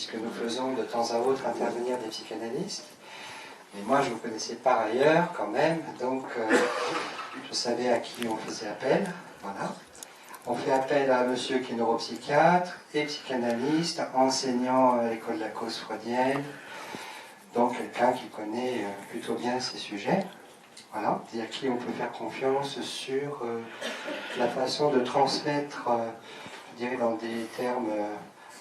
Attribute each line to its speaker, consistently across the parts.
Speaker 1: puisque nous faisons de temps à autre intervenir des psychanalystes. Mais moi, je vous connaissais par ailleurs quand même, donc je savais à qui on faisait appel. Voilà. On fait appel à un monsieur qui est neuropsychiatre et psychanalyste, enseignant à l'école de la cause freudienne, donc quelqu'un qui connaît plutôt bien ces sujets. Voilà, et à qui on peut faire confiance sur la façon de transmettre, je dirais dans des termes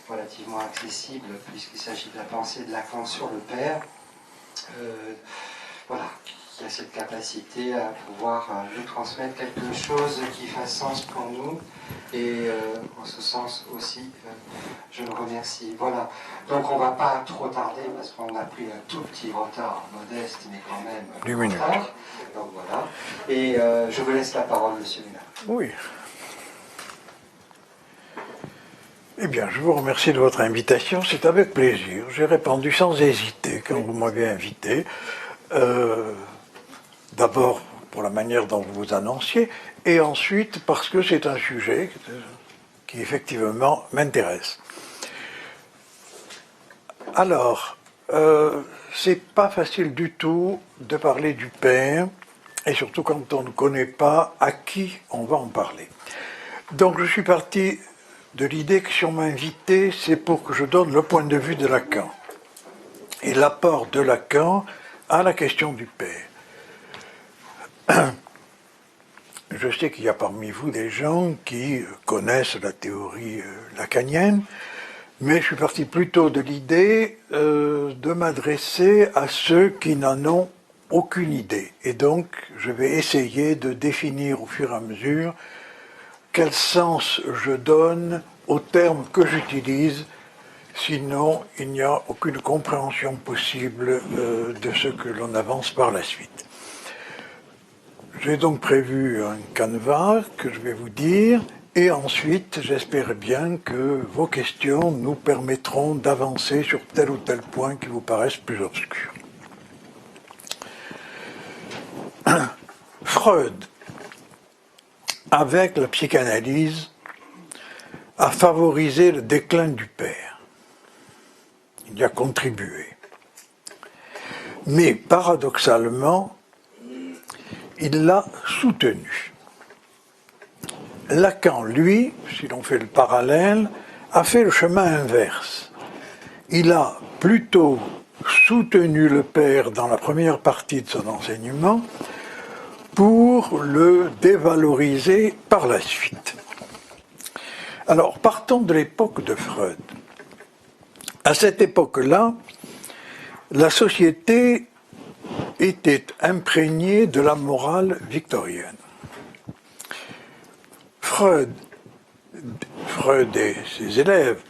Speaker 1: relativement accessibles, puisqu'il s'agit de la pensée de Lacan sur le père, voilà, qui a cette capacité à pouvoir nous transmettre quelque chose qui fasse sens pour nous, et en ce sens aussi, je le remercie. Voilà, donc on ne va pas trop tarder, parce qu'on a pris un tout petit retard, modeste, mais quand même
Speaker 2: 10 minutes.
Speaker 1: Retard. Donc voilà, et je vous laisse la parole, monsieur Miller.
Speaker 2: Oui. Eh bien, je vous remercie de votre invitation, c'est avec plaisir. J'ai répondu sans hésiter quand vous m'avez invité. D'abord pour la manière dont vous vous annonciez, et ensuite parce que c'est un sujet qui effectivement m'intéresse. Alors, c'est pas facile du tout de parler du père, et surtout quand on ne connaît pas à qui on va en parler. Donc je suis parti de l'idée que si on m'a invité, c'est pour que je donne le point de vue de Lacan, et l'apport de Lacan à la question du père. Je sais qu'il y a parmi vous des gens qui connaissent la théorie lacanienne, mais je suis parti plutôt de l'idée de m'adresser à ceux qui n'en ont aucune idée. Et donc, je vais essayer de définir au fur et à mesure quel sens je donne aux termes que j'utilise, sinon il n'y a aucune compréhension possible de ce que l'on avance par la suite. J'ai donc prévu un canevas que je vais vous dire, et ensuite j'espère bien que vos questions nous permettront d'avancer sur tel ou tel point qui vous paraissent plus obscurs. Freud, avec la psychanalyse, a favorisé le déclin du père. Il y a contribué. Mais paradoxalement, il l'a soutenu. Lacan, lui, si l'on fait le parallèle, a fait le chemin inverse. Il a plutôt soutenu le père dans la première partie de son enseignement pour le dévaloriser par la suite. Alors, partons de l'époque de Freud. À cette époque-là, la société était imprégné de la morale victorienne. Freud et ses élèves,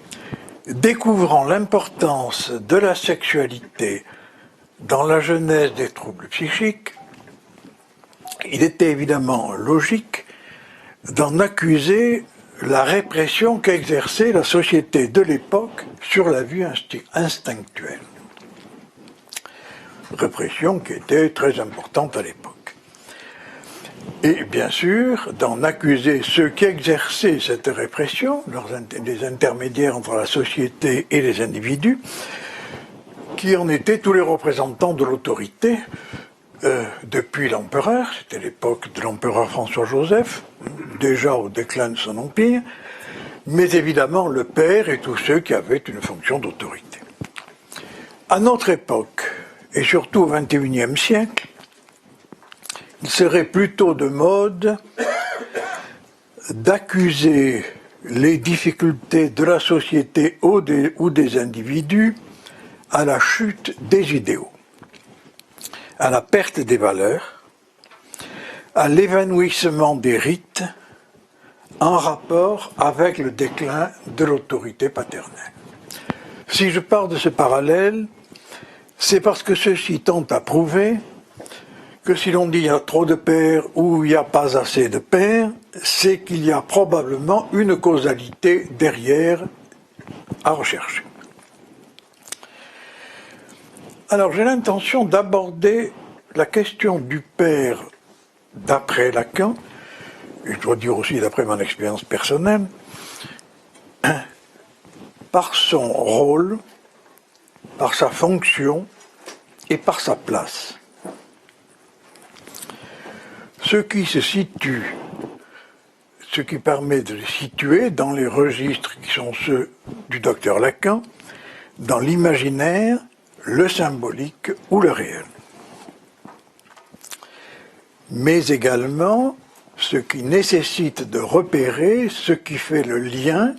Speaker 2: découvrant l'importance de la sexualité dans la genèse des troubles psychiques, il était évidemment logique d'en accuser la répression qu'exerçait la société de l'époque sur la vie instinctuelle. Répression qui était très importante à l'époque. Et bien sûr, d'en accuser ceux qui exerçaient cette répression, les intermédiaires entre la société et les individus, qui en étaient tous les représentants de l'autorité, depuis l'empereur, c'était l'époque de l'empereur François-Joseph, déjà au déclin de son empire, mais évidemment le père et tous ceux qui avaient une fonction d'autorité. À notre époque, et surtout au XXIe siècle, il serait plutôt de mode d'accuser les difficultés de la société ou des individus à la chute des idéaux, à la perte des valeurs, à l'évanouissement des rites en rapport avec le déclin de l'autorité paternelle. Si je pars de ce parallèle, c'est parce que ceci tend à prouver que si l'on dit il y a trop de pères ou il n'y a pas assez de pères, c'est qu'il y a probablement une causalité derrière à rechercher. Alors j'ai l'intention d'aborder la question du père d'après Lacan, et je dois dire aussi d'après mon expérience personnelle, par son rôle par sa fonction et par sa place. Ce qui permet de les situer dans les registres qui sont ceux du docteur Lacan, dans l'imaginaire, le symbolique ou le réel. Mais également ce qui nécessite de repérer ce qui fait le lien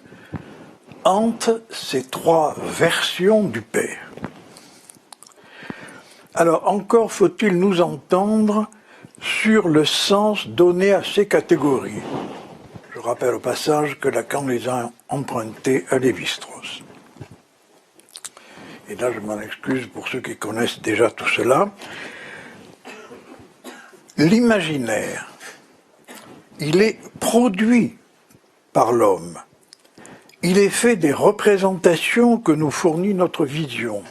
Speaker 2: entre ces trois versions du Père. Alors encore faut-il nous entendre sur le sens donné à ces catégories. Je rappelle au passage que Lacan les a empruntées à Lévi-Strauss. Et là, je m'en excuse pour ceux qui connaissent déjà tout cela. L'imaginaire, il est produit par l'homme. Il est fait des représentations que nous fournit notre vision.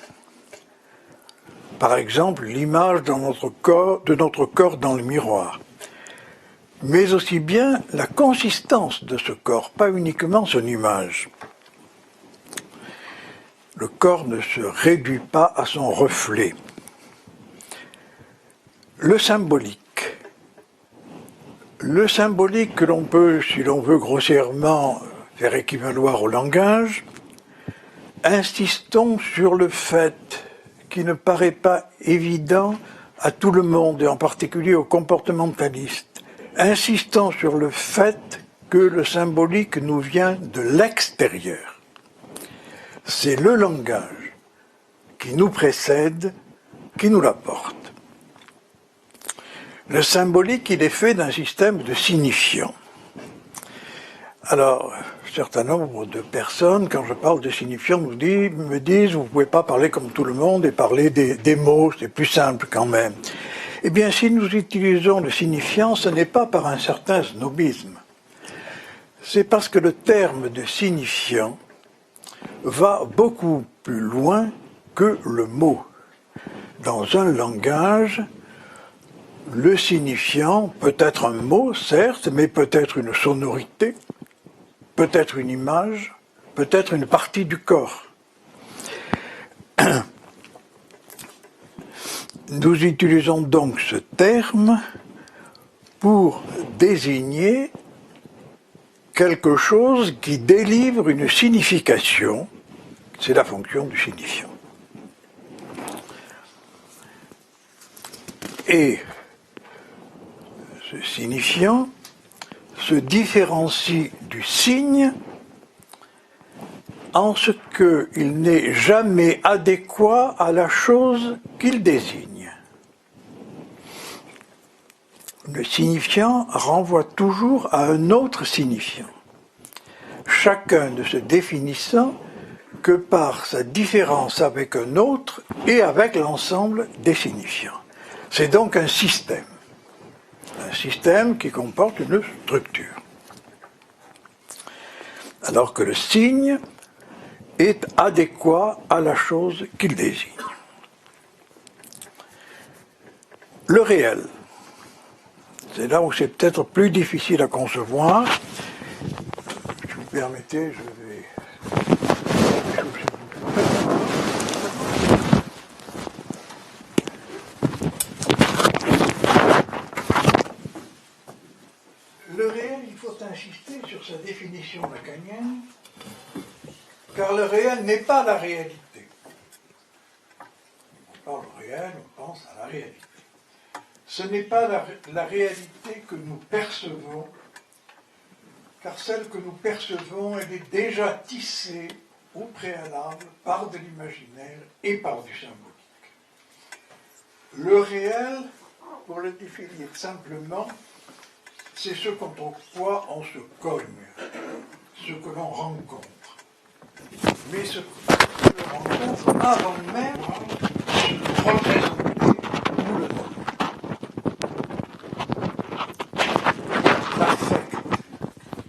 Speaker 2: Par exemple, l'image de notre corps dans le miroir. Mais aussi bien la consistance de ce corps, pas uniquement son image. Le corps ne se réduit pas à son reflet. Le symbolique que l'on peut, si l'on veut grossièrement, faire équivaloir au langage, insistons sur le fait qui ne paraît pas évident à tout le monde, et en particulier aux comportementalistes. Insistons sur le fait que le symbolique nous vient de l'extérieur. C'est le langage qui nous précède, qui nous l'apporte. Le symbolique, il est fait d'un système de signifiants. Alors, un certain nombre de personnes, quand je parle de signifiants, me disent, vous ne pouvez pas parler comme tout le monde et parler des mots, c'est plus simple quand même. Eh bien, si nous utilisons le signifiant, ce n'est pas par un certain snobisme. C'est parce que le terme de signifiant va beaucoup plus loin que le mot. Dans un langage, le signifiant peut être un mot, certes, mais peut être une sonorité, peut-être une image, peut-être une partie du corps. Nous utilisons donc ce terme pour désigner quelque chose qui délivre une signification. C'est la fonction du signifiant. Et ce signifiant se différencie du signe en ce qu'il n'est jamais adéquat à la chose qu'il désigne. Le signifiant renvoie toujours à un autre signifiant, chacun ne se définissant que par sa différence avec un autre et avec l'ensemble des signifiants. C'est donc un système qui comporte une structure. Alors que le signe est adéquat à la chose qu'il désigne. Le réel, c'est là où c'est peut-être plus difficile à concevoir. Si vous permettez, je vais... Le réel, il faut insister sur sa définition lacanienne, car le réel n'est pas la réalité. On parle réel, on pense à la réalité. Ce n'est pas la réalité que nous percevons, car celle que nous percevons, elle est déjà tissée au préalable par de l'imaginaire et par du symbolique. Le réel, pour le définir simplement, c'est ce contre quoi on se cogne, ce que l'on rencontre. Mais ce que l'on rencontre avant même de représenter nous le nom. L'affect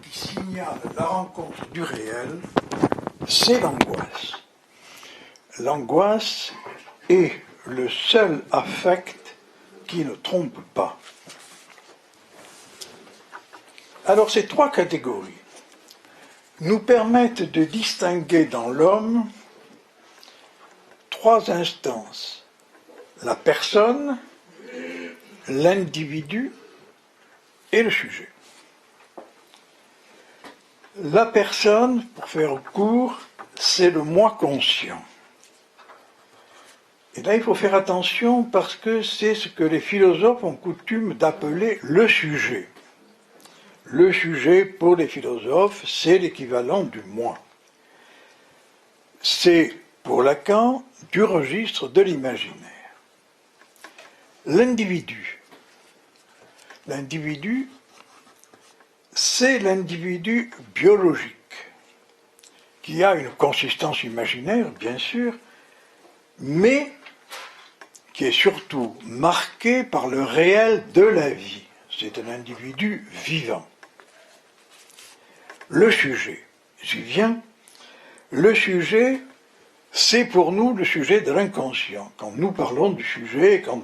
Speaker 2: qui signale la rencontre du réel, c'est l'angoisse. L'angoisse est le seul affect qui ne trompe pas. Alors ces trois catégories nous permettent de distinguer dans l'homme trois instances: la personne, l'individu et le sujet. La personne, pour faire court, c'est le moi conscient. Et là, il faut faire attention parce que c'est ce que les philosophes ont coutume d'appeler le sujet. Le sujet, pour les philosophes, c'est l'équivalent du moi. C'est, pour Lacan, du registre de l'imaginaire. L'individu. L'individu, c'est l'individu biologique, qui a une consistance imaginaire, bien sûr, mais qui est surtout marqué par le réel de la vie. C'est un individu vivant. Le sujet, j'y viens. Le sujet, c'est pour nous le sujet de l'inconscient. Quand nous parlons du sujet, quand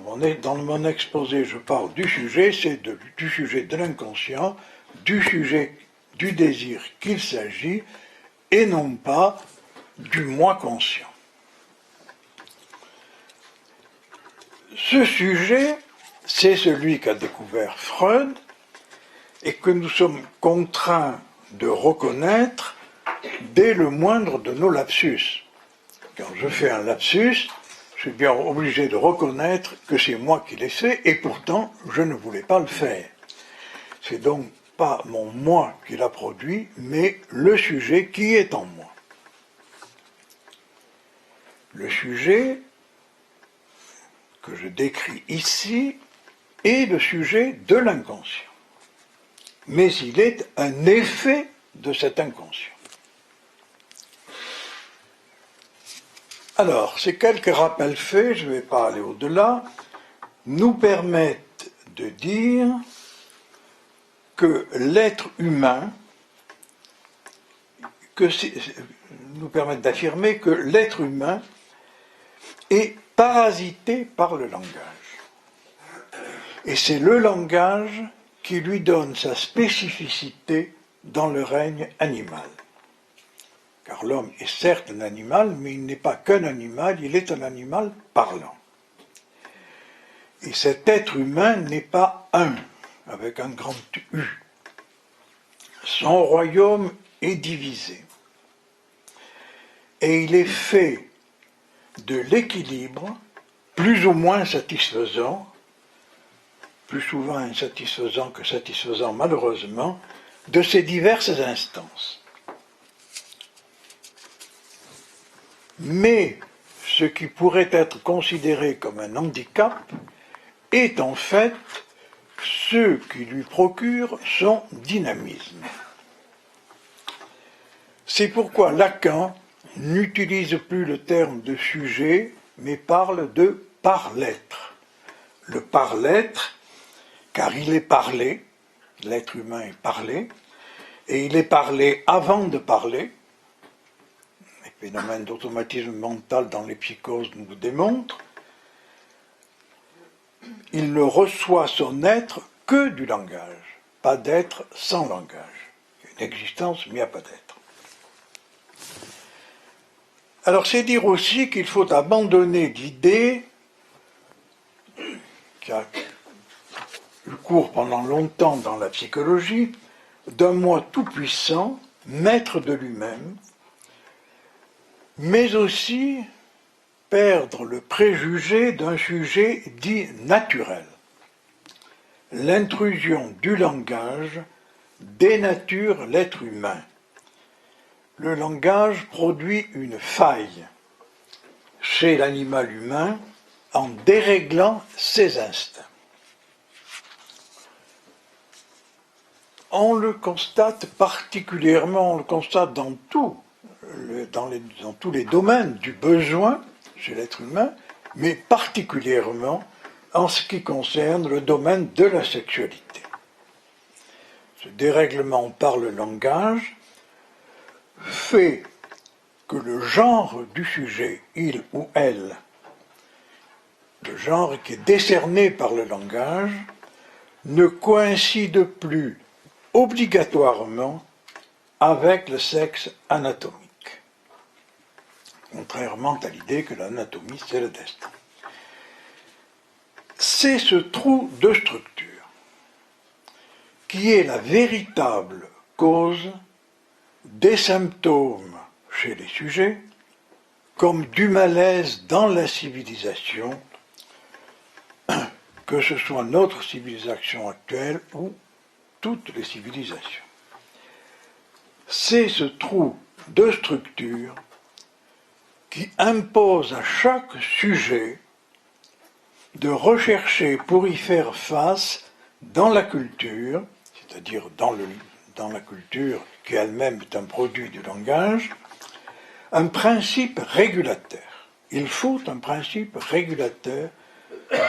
Speaker 2: dans mon exposé je parle du sujet, c'est du sujet de l'inconscient, du sujet du désir qu'il s'agit, et non pas du moi conscient. Ce sujet, c'est celui qu'a découvert Freud et que nous sommes contraints de reconnaître dès le moindre de nos lapsus. Quand je fais un lapsus, je suis bien obligé de reconnaître que c'est moi qui l'ai fait, et pourtant, je ne voulais pas le faire. C'est donc pas mon moi qui l'a produit, mais le sujet qui est en moi. Le sujet que je décris ici est le sujet de l'inconscient. Mais il est un effet de cet inconscient. Alors, ces quelques rappels faits, je ne vais pas aller au-delà, nous permettent de dire que l'être humain, nous permettent d'affirmer que l'être humain est parasité par le langage. Et c'est le langage qui lui donne sa spécificité dans le règne animal. Car l'homme est certes un animal, mais il n'est pas qu'un animal, il est un animal parlant. Et cet être humain n'est pas un, avec un grand U. Son royaume est divisé. Et il est fait de l'équilibre, plus ou moins satisfaisant, plus souvent insatisfaisant que satisfaisant malheureusement, de ces diverses instances. Mais ce qui pourrait être considéré comme un handicap est en fait ce qui lui procure son dynamisme. C'est pourquoi Lacan n'utilise plus le terme de sujet, mais parle de par-l'être. Le par-l'être, car il est parlé, l'être humain est parlé, et il est parlé avant de parler. Les phénomènes d'automatisme mental dans les psychoses nous le démontrent. Il ne reçoit son être que du langage, pas d'être sans langage. Il y a une existence, mais il n'y a pas d'être. Alors c'est dire aussi qu'il faut abandonner l'idée qui a eu cours pendant longtemps dans la psychologie d'un moi tout-puissant, maître de lui-même, mais aussi perdre le préjugé d'un sujet dit naturel. L'intrusion du langage dénature l'être humain. Le langage produit une faille chez l'animal humain en déréglant ses instincts. On le constate particulièrement, on le constate dans tous les domaines du besoin chez l'être humain, mais particulièrement en ce qui concerne le domaine de la sexualité. Ce dérèglement par le langage fait que le genre du sujet, il ou elle, le genre qui est décerné par le langage, ne coïncide plus obligatoirement avec le sexe anatomique. contrairement à l'idée que l'anatomie c'est le destin. C'est ce trou de structure qui est la véritable cause des symptômes chez les sujets, comme du malaise dans la civilisation, que ce soit notre civilisation actuelle ou toutes les civilisations. C'est ce trou de structure qui impose à chaque sujet de rechercher pour y faire face dans la culture, c'est-à-dire dans la culture qui elle-même est un produit du langage, un principe régulateur. Il faut un principe régulateur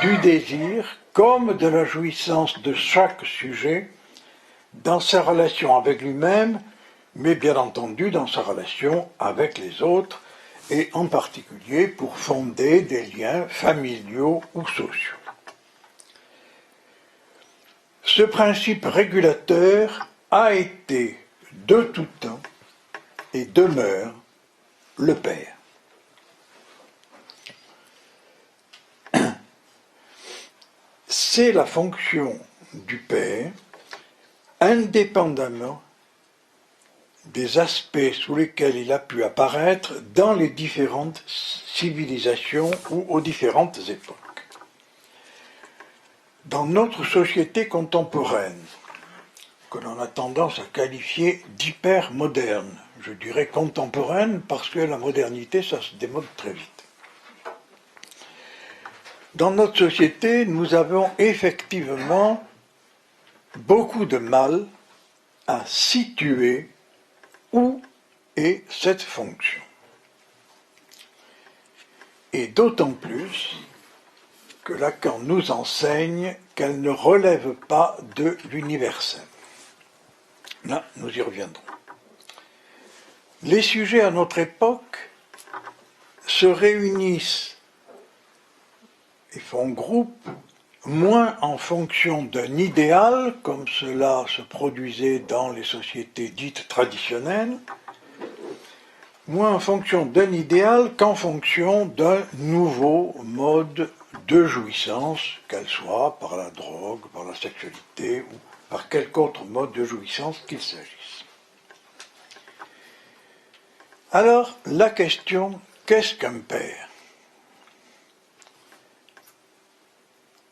Speaker 2: du désir comme de la jouissance de chaque sujet dans sa relation avec lui-même, mais bien entendu dans sa relation avec les autres, et en particulier pour fonder des liens familiaux ou sociaux. Ce principe régulateur a été de tout temps et demeure le père. C'est la fonction du père, indépendamment des aspects sous lesquels il a pu apparaître dans les différentes civilisations ou aux différentes époques. Dans notre société contemporaine, que l'on a tendance à qualifier d'hyper-moderne, je dirais contemporaine parce que la modernité, ça se démode très vite. Dans notre société, nous avons effectivement beaucoup de mal à situer où est cette fonction. Et d'autant plus que Lacan nous enseigne qu'elle ne relève pas de l'universel. Là, nous y reviendrons. Les sujets à notre époque se réunissent et font groupe, moins en fonction d'un idéal, comme cela se produisait dans les sociétés dites traditionnelles, moins en fonction d'un idéal qu'en fonction d'un nouveau mode de jouissance, qu'elle soit par la drogue, par la sexualité ou par quelque autre mode de jouissance qu'il s'agisse. Alors, la question, qu'est-ce qu'un père ?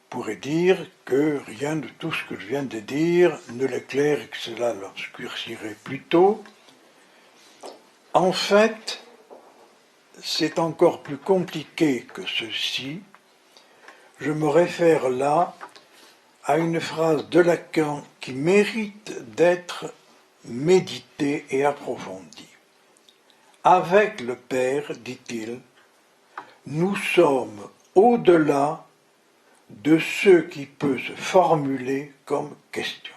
Speaker 2: On pourrait dire que rien de tout ce que je viens de dire ne l'éclaire et que cela l'obscurcirait plutôt. En fait, c'est encore plus compliqué que ceci. Je me réfère là à une phrase de Lacan qui mérite d'être méditée et approfondie. Avec le Père, dit-il, nous sommes au-delà de ce qui peut se formuler comme question.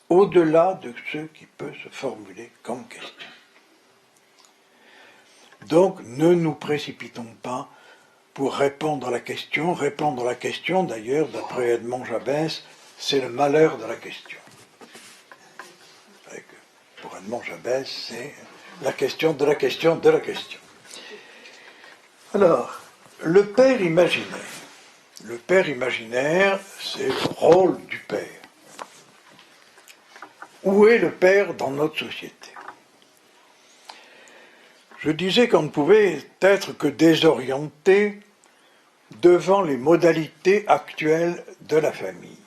Speaker 2: Au-delà de ce qui peut se formuler comme question. Donc, ne nous précipitons pas pour répondre à la question. Répondre à la question, d'ailleurs, d'après Edmond Jabès, c'est le malheur de la question. Pour Edmond Jabès, c'est la question de la question de la question. Alors, le père imaginaire. Le père imaginaire, c'est le rôle du père. Où est le père dans notre société ? Je disais qu'on ne pouvait être que désorienté devant les modalités actuelles de la famille.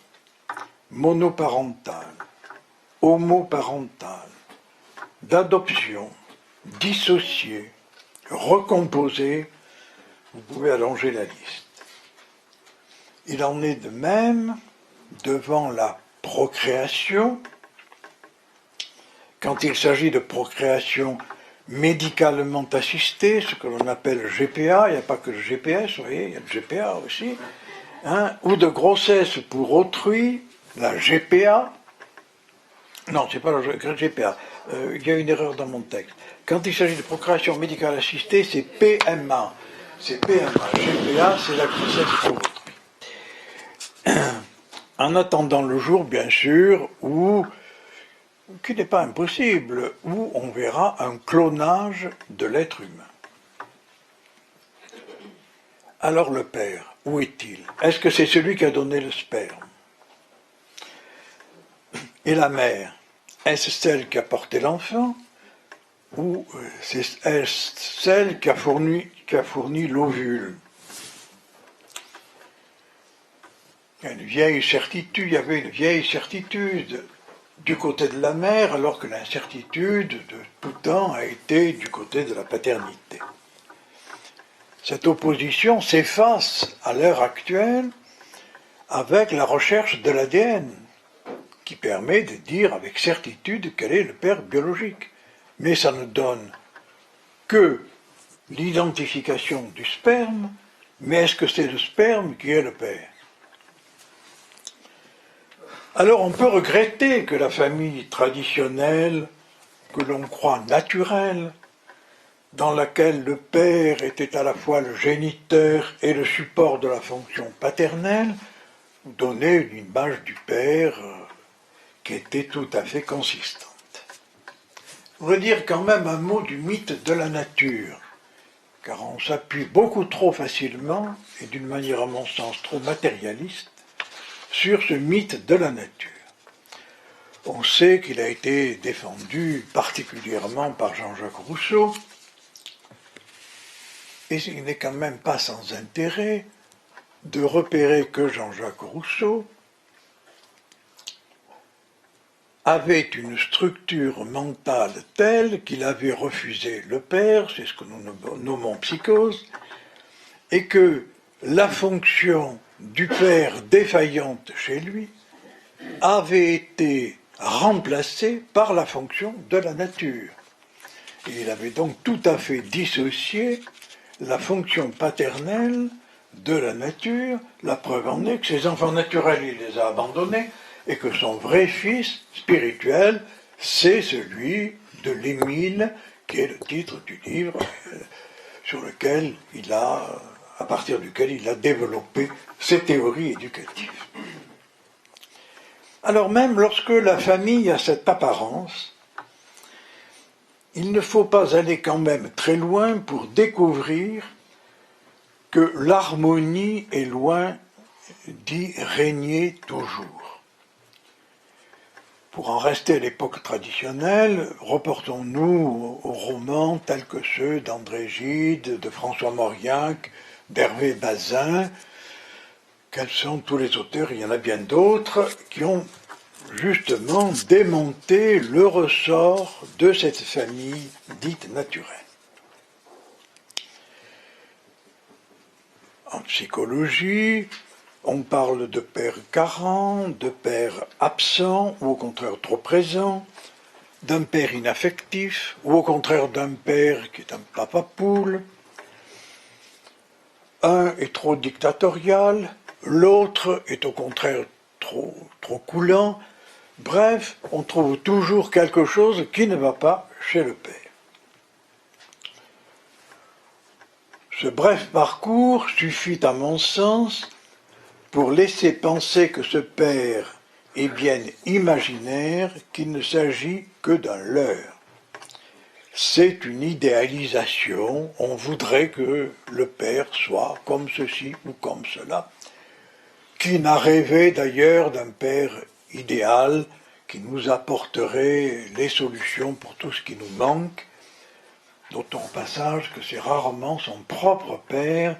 Speaker 2: Monoparentale, homoparentale, d'adoption, dissociée, recomposée, vous pouvez allonger la liste. Il en est de même devant la procréation, quand il s'agit de procréation médicalement assistée, ce que l'on appelle GPA, il n'y a pas que le GPS, vous voyez, il y a le GPA aussi, ou de grossesse pour autrui, la GPA, non, c'est pas la GPA, il y a une erreur dans mon texte. Quand il s'agit de procréation médicale assistée, c'est PMA. C'est PMA. GPA, c'est la grossesse pour autrui. En attendant le jour, bien sûr, qui n'est pas impossible, où on verra un clonage de l'être humain. Alors le père, où est-il? Est-ce que c'est celui qui a donné le sperme? Et la mère, est-ce celle qui a porté l'enfant? Ou est-ce celle qui a fourni l'ovule? Il y avait une vieille certitude du côté de la mère, alors que l'incertitude de tout temps a été du côté de la paternité. Cette opposition s'efface à l'heure actuelle avec la recherche de l'ADN, qui permet de dire avec certitude quel est le père biologique. Mais ça ne donne que l'identification du sperme, mais est-ce que c'est le sperme qui est le père? Alors on peut regretter que la famille traditionnelle, que l'on croit naturelle, dans laquelle le père était à la fois le géniteur et le support de la fonction paternelle, donnait une image du père qui était tout à fait consistante. Je voudrais dire quand même un mot du mythe de la nature, car on s'appuie beaucoup trop facilement, et d'une manière à mon sens trop matérialiste, sur ce mythe de la nature. On sait qu'il a été défendu particulièrement par Jean-Jacques Rousseau, et il n'est quand même pas sans intérêt de repérer que Jean-Jacques Rousseau avait une structure mentale telle qu'il avait refusé le père, c'est ce que nous nommons psychose, et que la fonction du père défaillante chez lui avait été remplacée par la fonction de la nature. Et il avait donc tout à fait dissocié la fonction paternelle de la nature. La preuve en est que ses enfants naturels, il les a abandonnés, et que son vrai fils spirituel, c'est celui de l'Émile, qui est le titre du livre sur lequel à partir duquel il a développé ses théories éducatives. Alors même lorsque la famille a cette apparence, il ne faut pas aller quand même très loin pour découvrir que l'harmonie est loin d'y régner toujours. Pour en rester à l'époque traditionnelle, reportons-nous aux romans tels que ceux d'André Gide, de François Mauriac, d'Hervé Bazin. Quels sont tous les auteurs? Il y en a bien d'autres qui ont justement démonté le ressort de cette famille dite naturelle. En psychologie, on parle de père carent, de père absent, ou au contraire trop présent, d'un père inaffectif, ou au contraire d'un père qui est un papa poule. Un est trop dictatorial, l'autre est au contraire trop coulant. Bref, on trouve toujours quelque chose qui ne va pas chez le père. Ce bref parcours suffit à mon sens pour laisser penser que ce père est bien imaginaire, qu'il ne s'agit que d'un leurre. C'est une idéalisation, on voudrait que le père soit comme ceci ou comme cela. Qui n'a rêvé d'ailleurs d'un père idéal qui nous apporterait les solutions pour tout ce qui nous manque, notons au passage que c'est rarement son propre père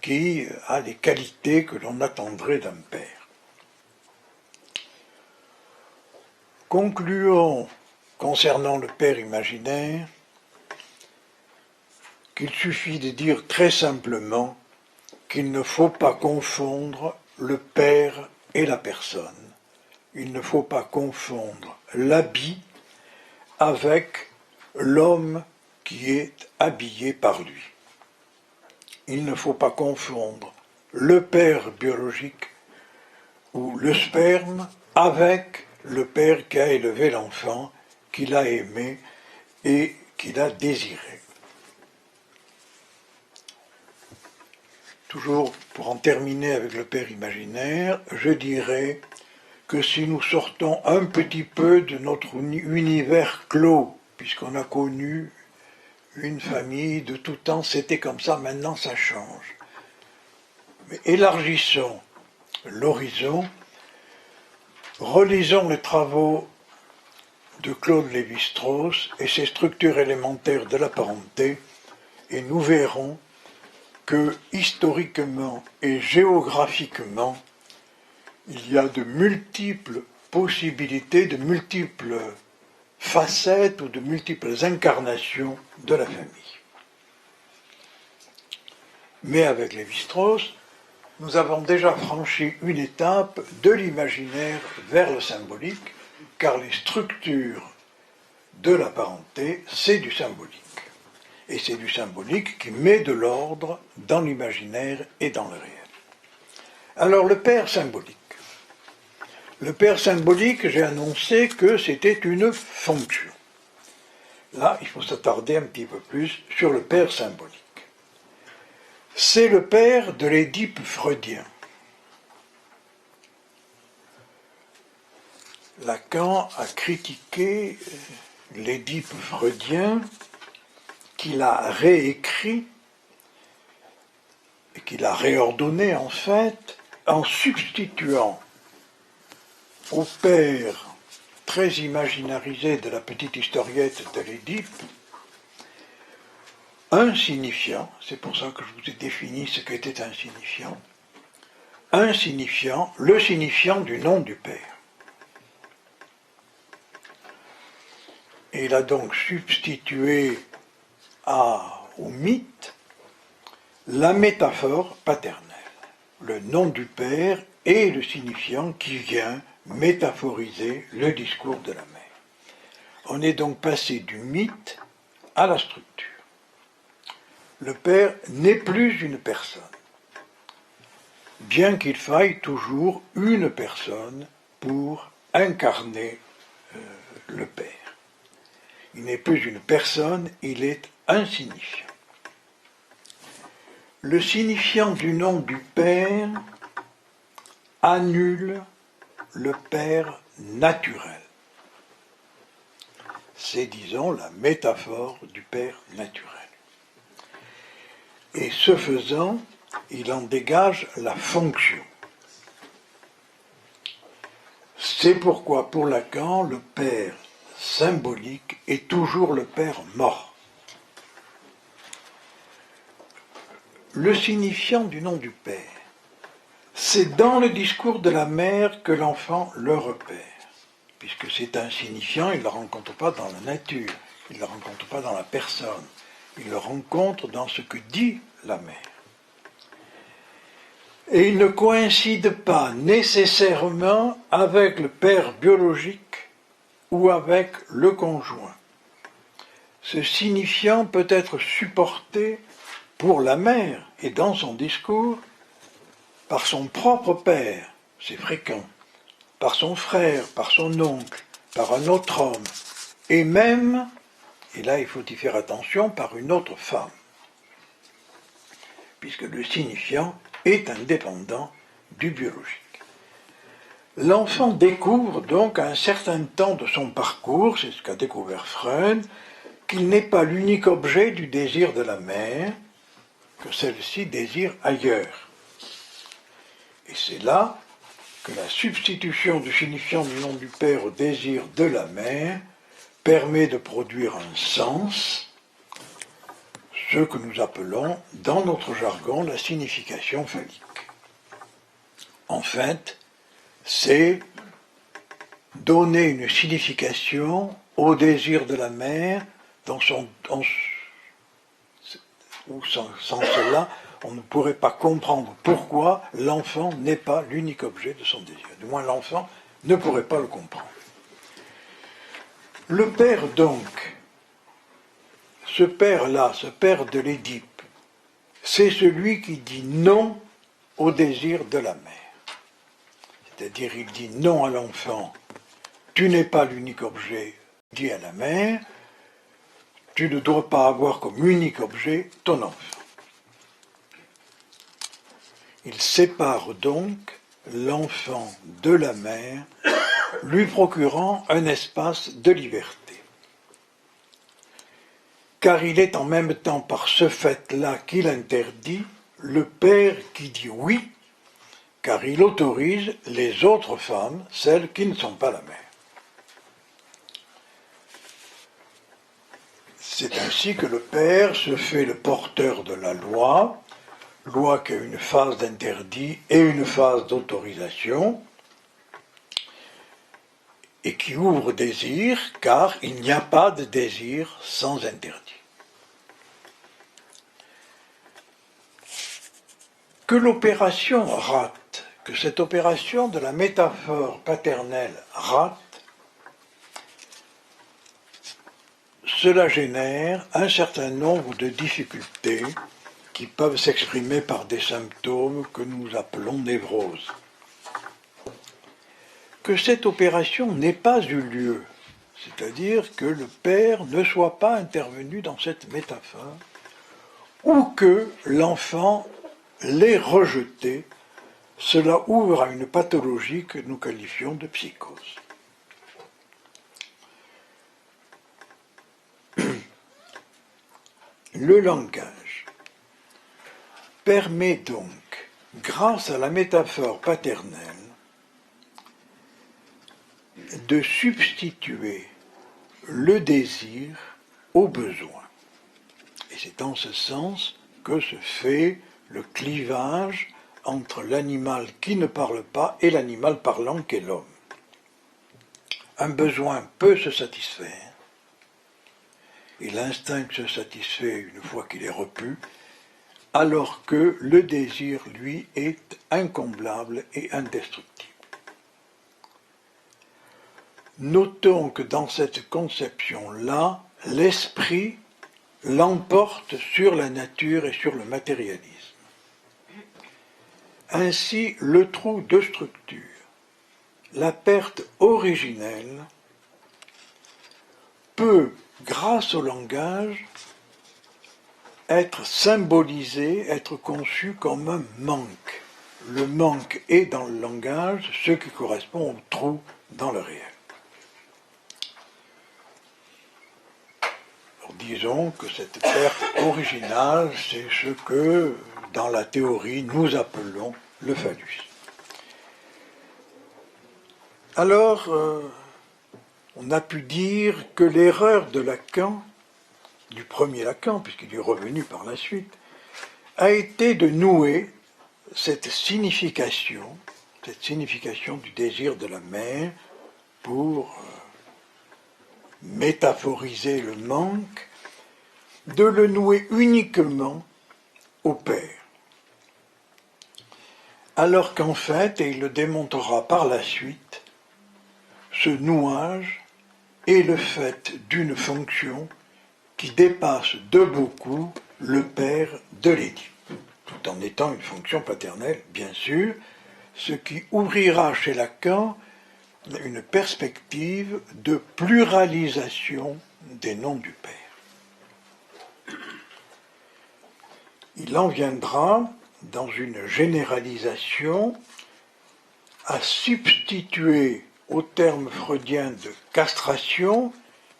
Speaker 2: qui a les qualités que l'on attendrait d'un père. Concluons concernant le père imaginaire qu'il suffit de dire très simplement qu'il ne faut pas confondre le père et la personne. Il ne faut pas confondre l'habit avec l'homme qui est habillé par lui. Il ne faut pas confondre le père biologique ou le sperme avec le père qui a élevé l'enfant, qu'il a aimé et qu'il a désiré. Toujours pour en terminer avec le père imaginaire, je dirais que si nous sortons un petit peu de notre univers clos, puisqu'on a connu une famille de tout temps, c'était comme ça, maintenant ça change. Mais élargissons l'horizon, relisons les travaux de Claude Lévi-Strauss et ses structures élémentaires de la parenté, et nous verrons que historiquement et géographiquement, il y a de multiples possibilités, de multiples facettes ou de multiples incarnations de la famille. Mais avec Lévi-Strauss, nous avons déjà franchi une étape de l'imaginaire vers le symbolique, car les structures de la parenté, c'est du symbolique. Et c'est du symbolique qui met de l'ordre dans l'imaginaire et dans le réel. Alors le père symbolique. Le père symbolique, j'ai annoncé que c'était une fonction. Là, il faut s'attarder un petit peu plus sur le père symbolique. C'est le père de l'Édipe freudien. Lacan a critiqué l'Édipe freudien qu'il a réécrit et qu'il a réordonné en fait en substituant au père très imaginarisé de la petite historiette de l'Édipe un signifiant, c'est pour ça que je vous ai défini ce qu'était un signifiant, le signifiant du nom du père. Et il a donc substitué au mythe la métaphore paternelle, le nom du père et le signifiant qui vient métaphoriser le discours de la mère. On est donc passé du mythe à la structure. Le père n'est plus une personne, bien qu'il faille toujours une personne pour incarner le père. Il n'est plus une personne, il est un signifiant. Le signifiant du nom du père annule le père naturel. C'est, disons, la métaphore du père naturel. Et ce faisant, il en dégage la fonction. C'est pourquoi, pour Lacan, le père symbolique est toujours le père mort. Le signifiant du nom du père, c'est dans le discours de la mère que l'enfant le repère, puisque c'est un signifiant, il ne le rencontre pas dans la nature, il ne le rencontre pas dans la personne, il le rencontre dans ce que dit la mère. Et il ne coïncide pas nécessairement avec le père biologique ou avec le conjoint. Ce signifiant peut être supporté pour la mère et dans son discours par son propre père, c'est fréquent, par son frère, par son oncle, par un autre homme, et même, et là il faut y faire attention, par une autre femme, puisque le signifiant est indépendant du biologique. L'enfant découvre donc à un certain temps de son parcours, c'est ce qu'a découvert Freud, qu'il n'est pas l'unique objet du désir de la mère, que celle-ci désire ailleurs. Et c'est là que la substitution du signifiant du nom du père au désir de la mère permet de produire un sens, ce que nous appelons dans notre jargon la signification phallique. En fait, c'est donner une signification au désir de la mère sans cela, on ne pourrait pas comprendre pourquoi l'enfant n'est pas l'unique objet de son désir. Du moins, l'enfant ne pourrait pas le comprendre. Le père, donc, ce père-là, ce père de l'Édipe, c'est celui qui dit non au désir de la mère. C'est-à-dire, il dit non à l'enfant, tu n'es pas l'unique objet, dit à la mère, tu ne dois pas avoir comme unique objet ton enfant. Il sépare donc l'enfant de la mère, lui procurant un espace de liberté. Car il est en même temps par ce fait-là qu'il interdit le père qui dit oui, car il autorise les autres femmes, celles qui ne sont pas la mère. C'est ainsi que le père se fait le porteur de la loi qui a une phase d'interdit et une phase d'autorisation, et qui ouvre désir, car il n'y a pas de désir sans interdit. Que l'opération rate, que cette opération de la métaphore paternelle rate, cela génère un certain nombre de difficultés qui peuvent s'exprimer par des symptômes que nous appelons névroses. Que cette opération n'ait pas eu lieu, c'est-à-dire que le père ne soit pas intervenu dans cette métaphore, ou que l'enfant l'ait rejeté, cela ouvre à une pathologie que nous qualifions de psychose. Le langage permet donc, grâce à la métaphore paternelle, de substituer le désir au besoin. Et c'est en ce sens que se fait le clivage entre l'animal qui ne parle pas et l'animal parlant qu'est l'homme. Un besoin peut se satisfaire, et l'instinct se satisfait une fois qu'il est repu, alors que le désir, lui, est incomblable et indestructible. Notons que dans cette conception-là, l'esprit l'emporte sur la nature et sur le matérialisme. Ainsi, le trou de structure, la perte originelle, peut, grâce au langage, être symbolisé, être conçu comme un manque. Le manque est dans le langage ce qui correspond au trou dans le réel. Alors, disons que cette perte originale, c'est ce que, dans la théorie, nous appelons le phallus. Alors, on a pu dire que l'erreur de Lacan, du premier Lacan, puisqu'il est revenu par la suite, a été de nouer cette signification du désir de la mère pour métaphoriser le manque, de le nouer uniquement au père. Alors qu'en fait, et il le démontrera par la suite, ce nouage est le fait d'une fonction qui dépasse de beaucoup le père de l'Édipe, tout en étant une fonction paternelle, bien sûr, ce qui ouvrira chez Lacan une perspective de pluralisation des noms du père. Il en viendra, dans une généralisation, à substituer au terme freudien de castration,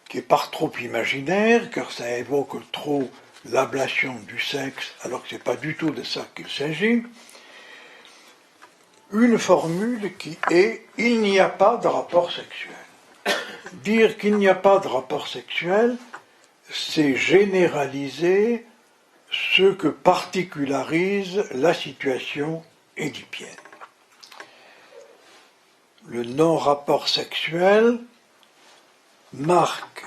Speaker 2: qui est par trop imaginaire, car ça évoque trop l'ablation du sexe, alors que ce n'est pas du tout de ça qu'il s'agit, une formule qui est « il n'y a pas de rapport sexuel ». Dire qu'il n'y a pas de rapport sexuel, c'est généraliser ce que particularise la situation édipienne. Le non-rapport sexuel marque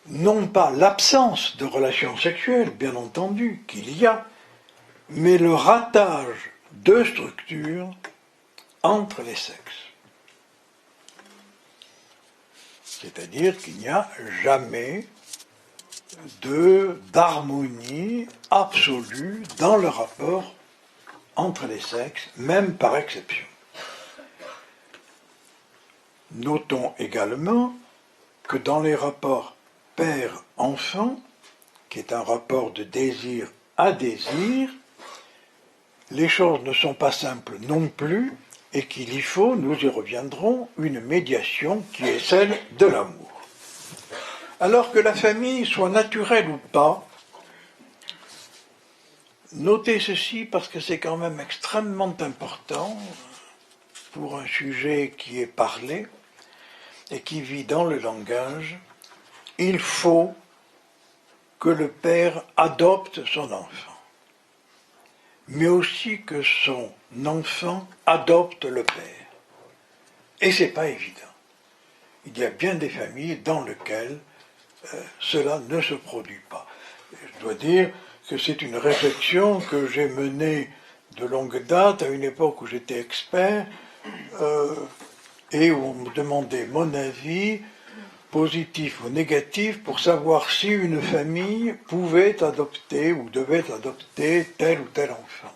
Speaker 2: non pas l'absence de relations sexuelles, bien entendu, qu'il y a, mais le ratage de structures entre les sexes. C'est-à-dire qu'il n'y a jamais d'harmonie absolue dans le rapport entre les sexes, même par exception. Notons également que dans les rapports père-enfant, qui est un rapport de désir à désir, les choses ne sont pas simples non plus, et qu'il y faut, nous y reviendrons, une médiation qui est celle de l'amour. Alors que la famille soit naturelle ou pas, Notez ceci parce que c'est quand même extrêmement important pour un sujet qui est parlé et qui vit dans le langage. Il faut que le père adopte son enfant, mais aussi que son enfant adopte le père. Et c'est pas évident. Il y a bien des familles dans lesquelles cela ne se produit pas. Je dois dire que c'est une réflexion que j'ai menée de longue date, à une époque où j'étais expert, et où on me demandait mon avis, positif ou négatif, pour savoir si une famille pouvait adopter ou devait adopter tel ou tel enfant.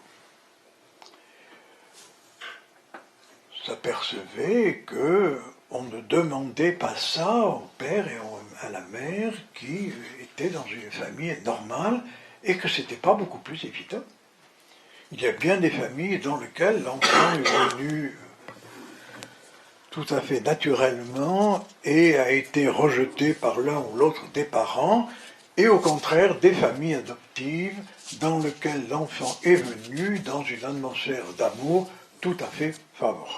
Speaker 2: S'apercevait qu'on ne demandait pas ça au père et à la mère qui étaient dans une famille normale et que ce n'était pas beaucoup plus évident. Il y a bien des familles dans lesquelles l'enfant est venu tout à fait naturellement et a été rejeté par l'un ou l'autre des parents, et au contraire des familles adoptives dans lesquelles l'enfant est venu dans une atmosphère d'amour tout à fait favorable.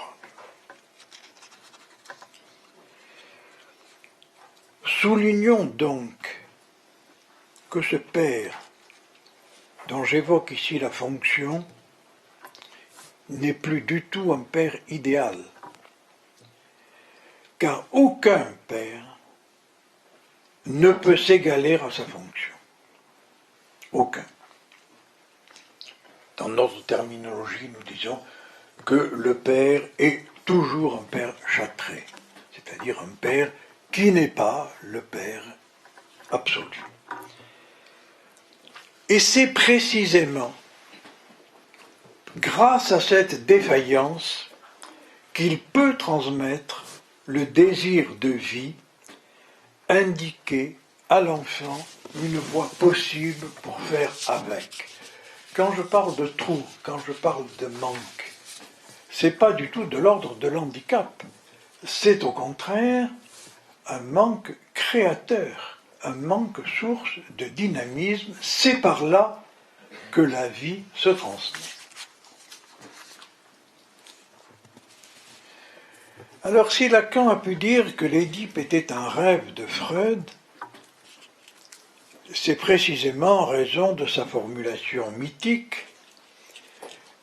Speaker 2: Soulignons donc que ce père, dont j'évoque ici la fonction, n'est plus du tout un père idéal, car aucun père ne peut s'égaler à sa fonction. Aucun. Dans notre terminologie, nous disons que le père est toujours un père châtré, c'est-à-dire un père qui n'est pas le père absolu. Et c'est précisément grâce à cette défaillance qu'il peut transmettre le désir de vie, indiquer à l'enfant une voie possible pour faire avec. Quand je parle de trou, quand je parle de manque, c'est pas du tout de l'ordre de l'handicap. C'est au contraire un manque créateur, un manque source de dynamisme. C'est par là que la vie se transmet. Alors si Lacan a pu dire que l'Édipe était un rêve de Freud, c'est précisément en raison de sa formulation mythique,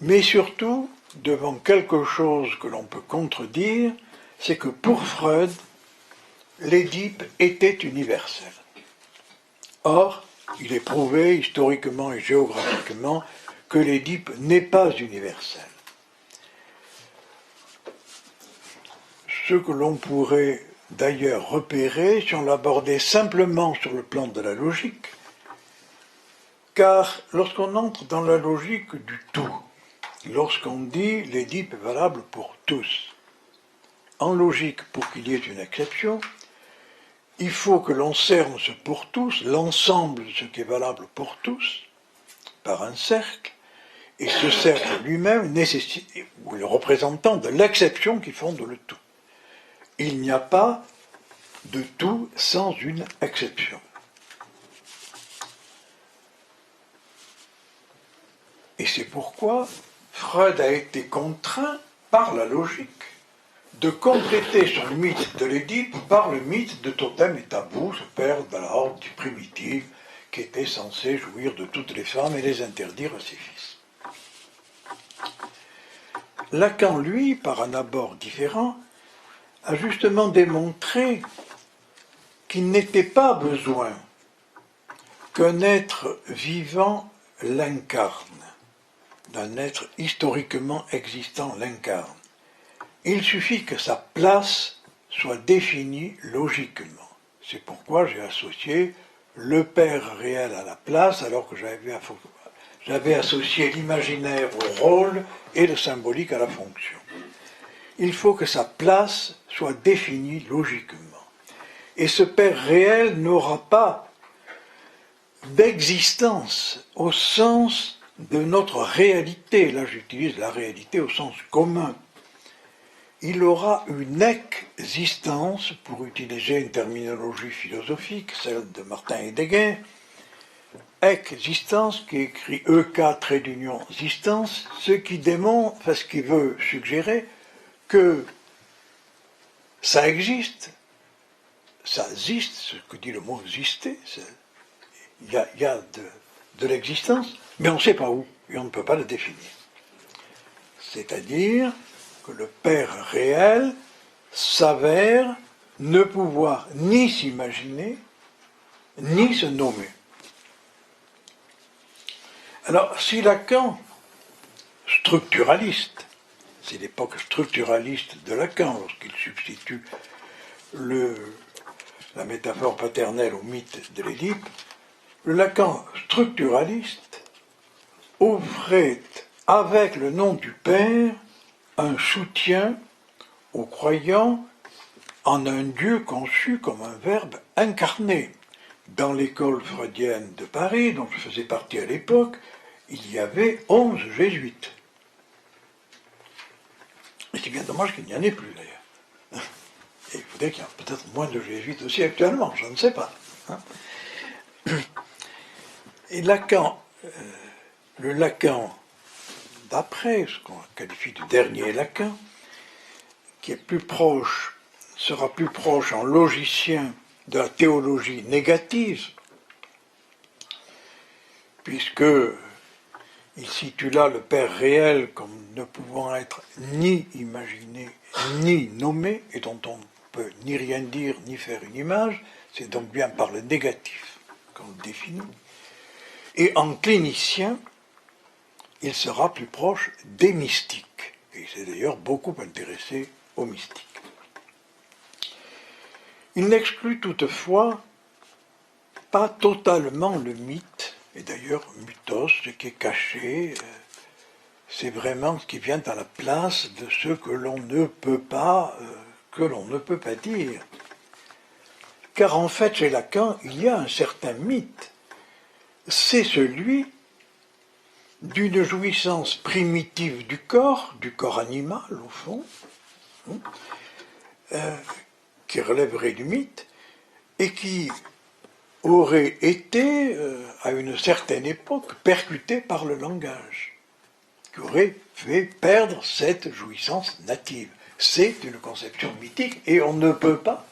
Speaker 2: mais surtout devant quelque chose que l'on peut contredire, c'est que pour Freud, l'Édipe était universel. Or, il est prouvé historiquement et géographiquement que l'Édipe n'est pas universel. Ce que l'on pourrait d'ailleurs repérer si on l'abordait simplement sur le plan de la logique, car lorsqu'on entre dans la logique du tout, lorsqu'on dit l'Édipe est valable pour tous, en logique, pour qu'il y ait une exception, il faut que l'on cerne ce pour tous, l'ensemble de ce qui est valable pour tous, par un cercle, et ce cercle lui-même nécessite, ou le représentant de l'exception qui fonde le tout. Il n'y a pas de tout sans une exception. Et c'est pourquoi Freud a été contraint par la logique de compléter son mythe de l'Édipe par le mythe de Totem et Tabou, ce père de la horde primitive qui était censé jouir de toutes les femmes et les interdire à ses fils. Lacan, lui, par un abord différent, a justement démontré qu'il n'était pas besoin qu'un être vivant l'incarne, d'un être historiquement existant l'incarne. Il suffit que sa place soit définie logiquement. C'est pourquoi j'ai associé le père réel à la place, alors que j'avais associé l'imaginaire au rôle et le symbolique à la fonction. Il faut que sa place soit définie logiquement. Et ce père réel n'aura pas d'existence au sens de notre réalité. Là, j'utilise la réalité au sens commun. Il aura une existence, pour utiliser une terminologie philosophique, celle de Martin Heidegger, existence, qui est écrit EK trait d'union existence, ce qui démontre, enfin ce qui veut suggérer que ça existe, ce que dit le mot exister, il y a de l'existence, mais on ne sait pas où, et on ne peut pas le définir. C'est-à-dire que le Père réel s'avère ne pouvoir ni s'imaginer, ni se nommer. Alors, si Lacan, structuraliste, c'est l'époque structuraliste de Lacan, lorsqu'il substitue la métaphore paternelle au mythe de l'Édipe, le Lacan structuraliste offrait, avec le nom du Père, un soutien aux croyants en un Dieu conçu comme un verbe incarné. Dans l'école freudienne de Paris, dont je faisais partie à l'époque, il y avait 11 jésuites. Et c'est bien dommage qu'il n'y en ait plus d'ailleurs. Et il faudrait qu'il y ait peut-être moins de jésuites aussi actuellement, je ne sais pas. Et Lacan, le Lacan d'après, ce qu'on qualifie de dernier Lacan, qui est plus proche, sera plus proche en logicien de la théologie négative, puisque il situe là le Père réel comme ne pouvant être ni imaginé, ni nommé, et dont on ne peut ni rien dire, ni faire une image, c'est donc bien par le négatif qu'on le définit. Et en clinicien, il sera plus proche des mystiques, et il s'est d'ailleurs beaucoup intéressé aux mystiques. Il n'exclut toutefois pas totalement le mythe, et d'ailleurs mythos, ce qui est caché, c'est vraiment ce qui vient à la place de ce que l'on ne peut pas, dire. Car en fait, chez Lacan, il y a un certain mythe. C'est celui d'une jouissance primitive du corps animal au fond, qui relèverait du mythe, et qui aurait été, à une certaine époque, percuté par le langage, qui aurait fait perdre cette jouissance native. C'est une conception mythique, et on ne peut pas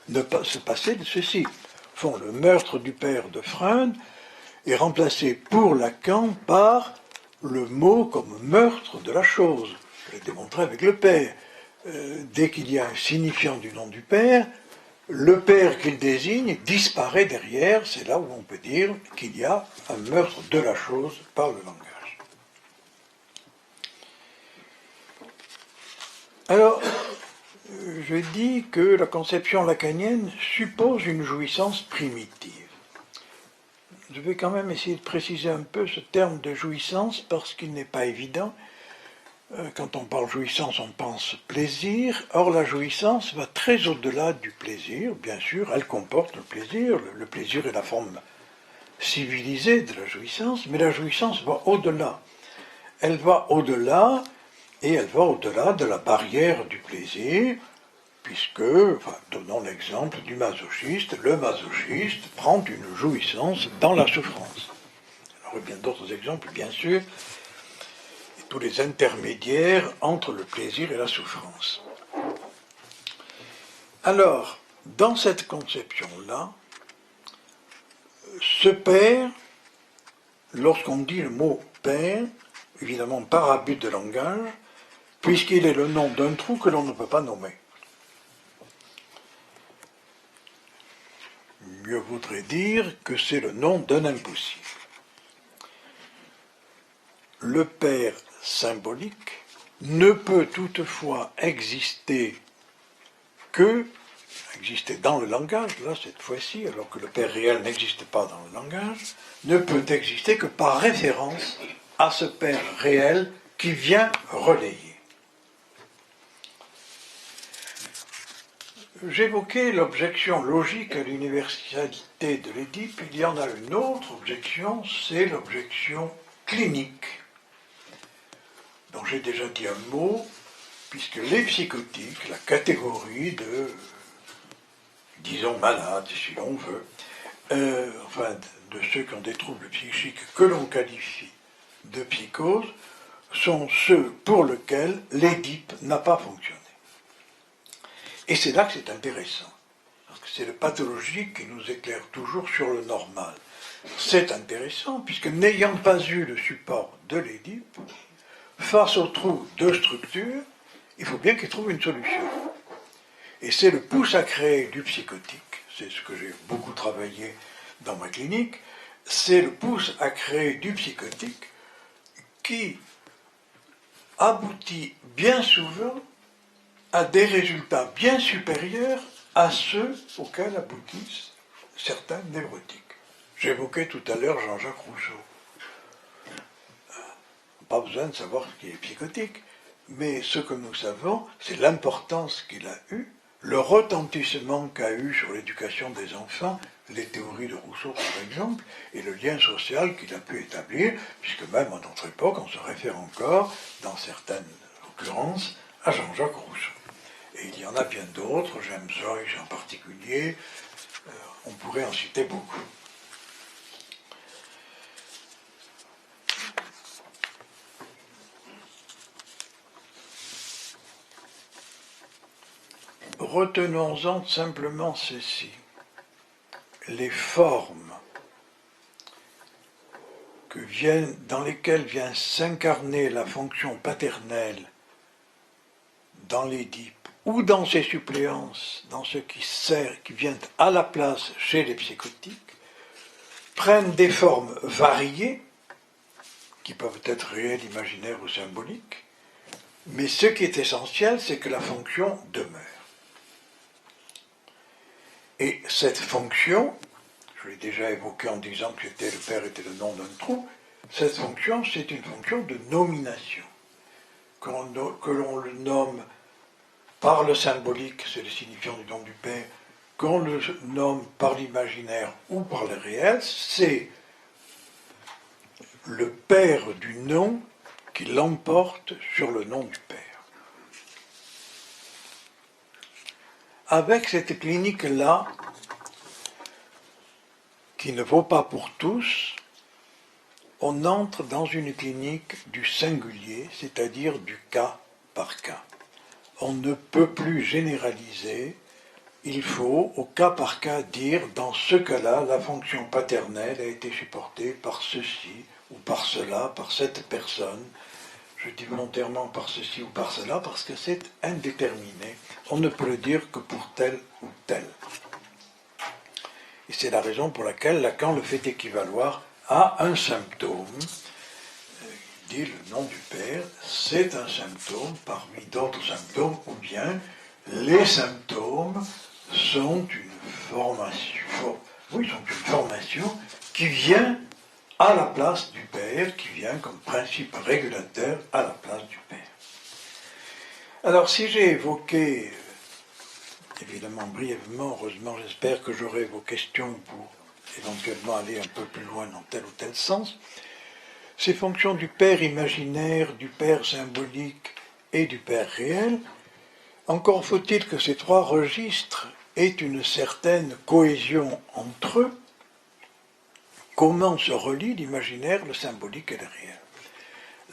Speaker 2: ne pas se passer de ceci. Au fond, le meurtre du père de Freund est remplacé pour Lacan par le mot comme meurtre de la chose. Je l'ai démontré avec le père. Dès qu'il y a un signifiant du nom du père, le père qu'il désigne disparaît derrière. C'est là où on peut dire qu'il y a un meurtre de la chose par le langage. Alors, je dis que la conception lacanienne suppose une jouissance primitive. Je vais quand même essayer de préciser un peu ce terme de jouissance parce qu'il n'est pas évident. Quand on parle jouissance, on pense plaisir. Or, la jouissance va très au-delà du plaisir. Bien sûr, elle comporte le plaisir. Le plaisir est la forme civilisée de la jouissance, mais la jouissance va au-delà. Elle va au-delà, et elle va au-delà de la barrière du plaisir, puisque, donnons l'exemple du masochiste, le masochiste prend une jouissance dans la souffrance. Il y aurait bien d'autres exemples, bien sûr, et tous les intermédiaires entre le plaisir et la souffrance. Alors, dans cette conception-là, ce père, lorsqu'on dit le mot père, évidemment par abus de langage, puisqu'il est le nom d'un trou que l'on ne peut pas nommer. Mieux voudrait dire que c'est le nom d'un impossible. Le Père symbolique ne peut toutefois exister dans le langage, là cette fois-ci, alors que le Père réel n'existe pas dans le langage, ne peut exister que par référence à ce Père réel qui vient relayer. J'évoquais l'objection logique à l'universalité de l'Édipe. Il y en a une autre objection, c'est l'objection clinique, dont j'ai déjà dit un mot, puisque les psychotiques, la catégorie de, disons, malades, si l'on veut, enfin de ceux qui ont des troubles psychiques que l'on qualifie de psychose, sont ceux pour lesquels l'Édipe n'a pas fonctionné. Et c'est là que c'est intéressant, parce que c'est le pathologique qui nous éclaire toujours sur le normal. C'est intéressant, puisque n'ayant pas eu le support de l'Édipe, face au trou de structure, il faut bien qu'il trouve une solution. Et c'est le pouce à créer du psychotique, c'est ce que j'ai beaucoup travaillé dans ma clinique, c'est le pouce à créer du psychotique qui aboutit bien souvent à des résultats bien supérieurs à ceux auxquels aboutissent certains névrotiques. J'évoquais tout à l'heure Jean-Jacques Rousseau. Pas besoin de savoir ce qui est psychotique, mais ce que nous savons, c'est l'importance qu'il a eue, le retentissement qu'a eu sur l'éducation des enfants, les théories de Rousseau par exemple, et le lien social qu'il a pu établir, puisque même à notre époque, on se réfère encore, dans certaines occurrences, à Jean-Jacques Rousseau. Et il y en a bien d'autres, James Joyce en particulier, on pourrait en citer beaucoup. Retenons-en simplement ceci. Les formes dans lesquelles vient s'incarner la fonction paternelle dans l'Édipe ou dans ses suppléances, dans ce qui vient à la place chez les psychotiques, prennent des formes variées, qui peuvent être réelles, imaginaires ou symboliques, mais ce qui est essentiel, c'est que la fonction demeure. Et cette fonction, je l'ai déjà évoqué en disant que le père était le nom d'un trou, cette fonction, c'est une fonction de nomination. Que l'on le nomme par le symbolique, c'est le signifiant du nom du père, qu'on le nomme par l'imaginaire ou par le réel, c'est le père du nom qui l'emporte sur le nom du père. Avec cette clinique-là, qui ne vaut pas pour tous, on entre dans une clinique du singulier, c'est-à-dire du cas par cas. On ne peut plus généraliser, il faut au cas par cas dire, dans ce cas-là, la fonction paternelle a été supportée par ceci ou par cela, par cette personne. Je dis volontairement par ceci ou par cela parce que c'est indéterminé. On ne peut le dire que pour tel ou tel. Et c'est la raison pour laquelle Lacan le fait équivaloir à un symptôme. Il dit le nom du père, c'est un symptôme parmi d'autres symptômes, ou bien les symptômes sont une formation qui vient à la place du père, qui vient comme principe régulateur à la place du père. Alors si j'ai évoqué, évidemment brièvement, heureusement j'espère que j'aurai vos questions pour éventuellement aller un peu plus loin dans tel ou tel sens, ces fonctions du père imaginaire, du père symbolique et du père réel, encore faut-il que ces trois registres aient une certaine cohésion entre eux. Comment se relient l'imaginaire, le symbolique et le réel?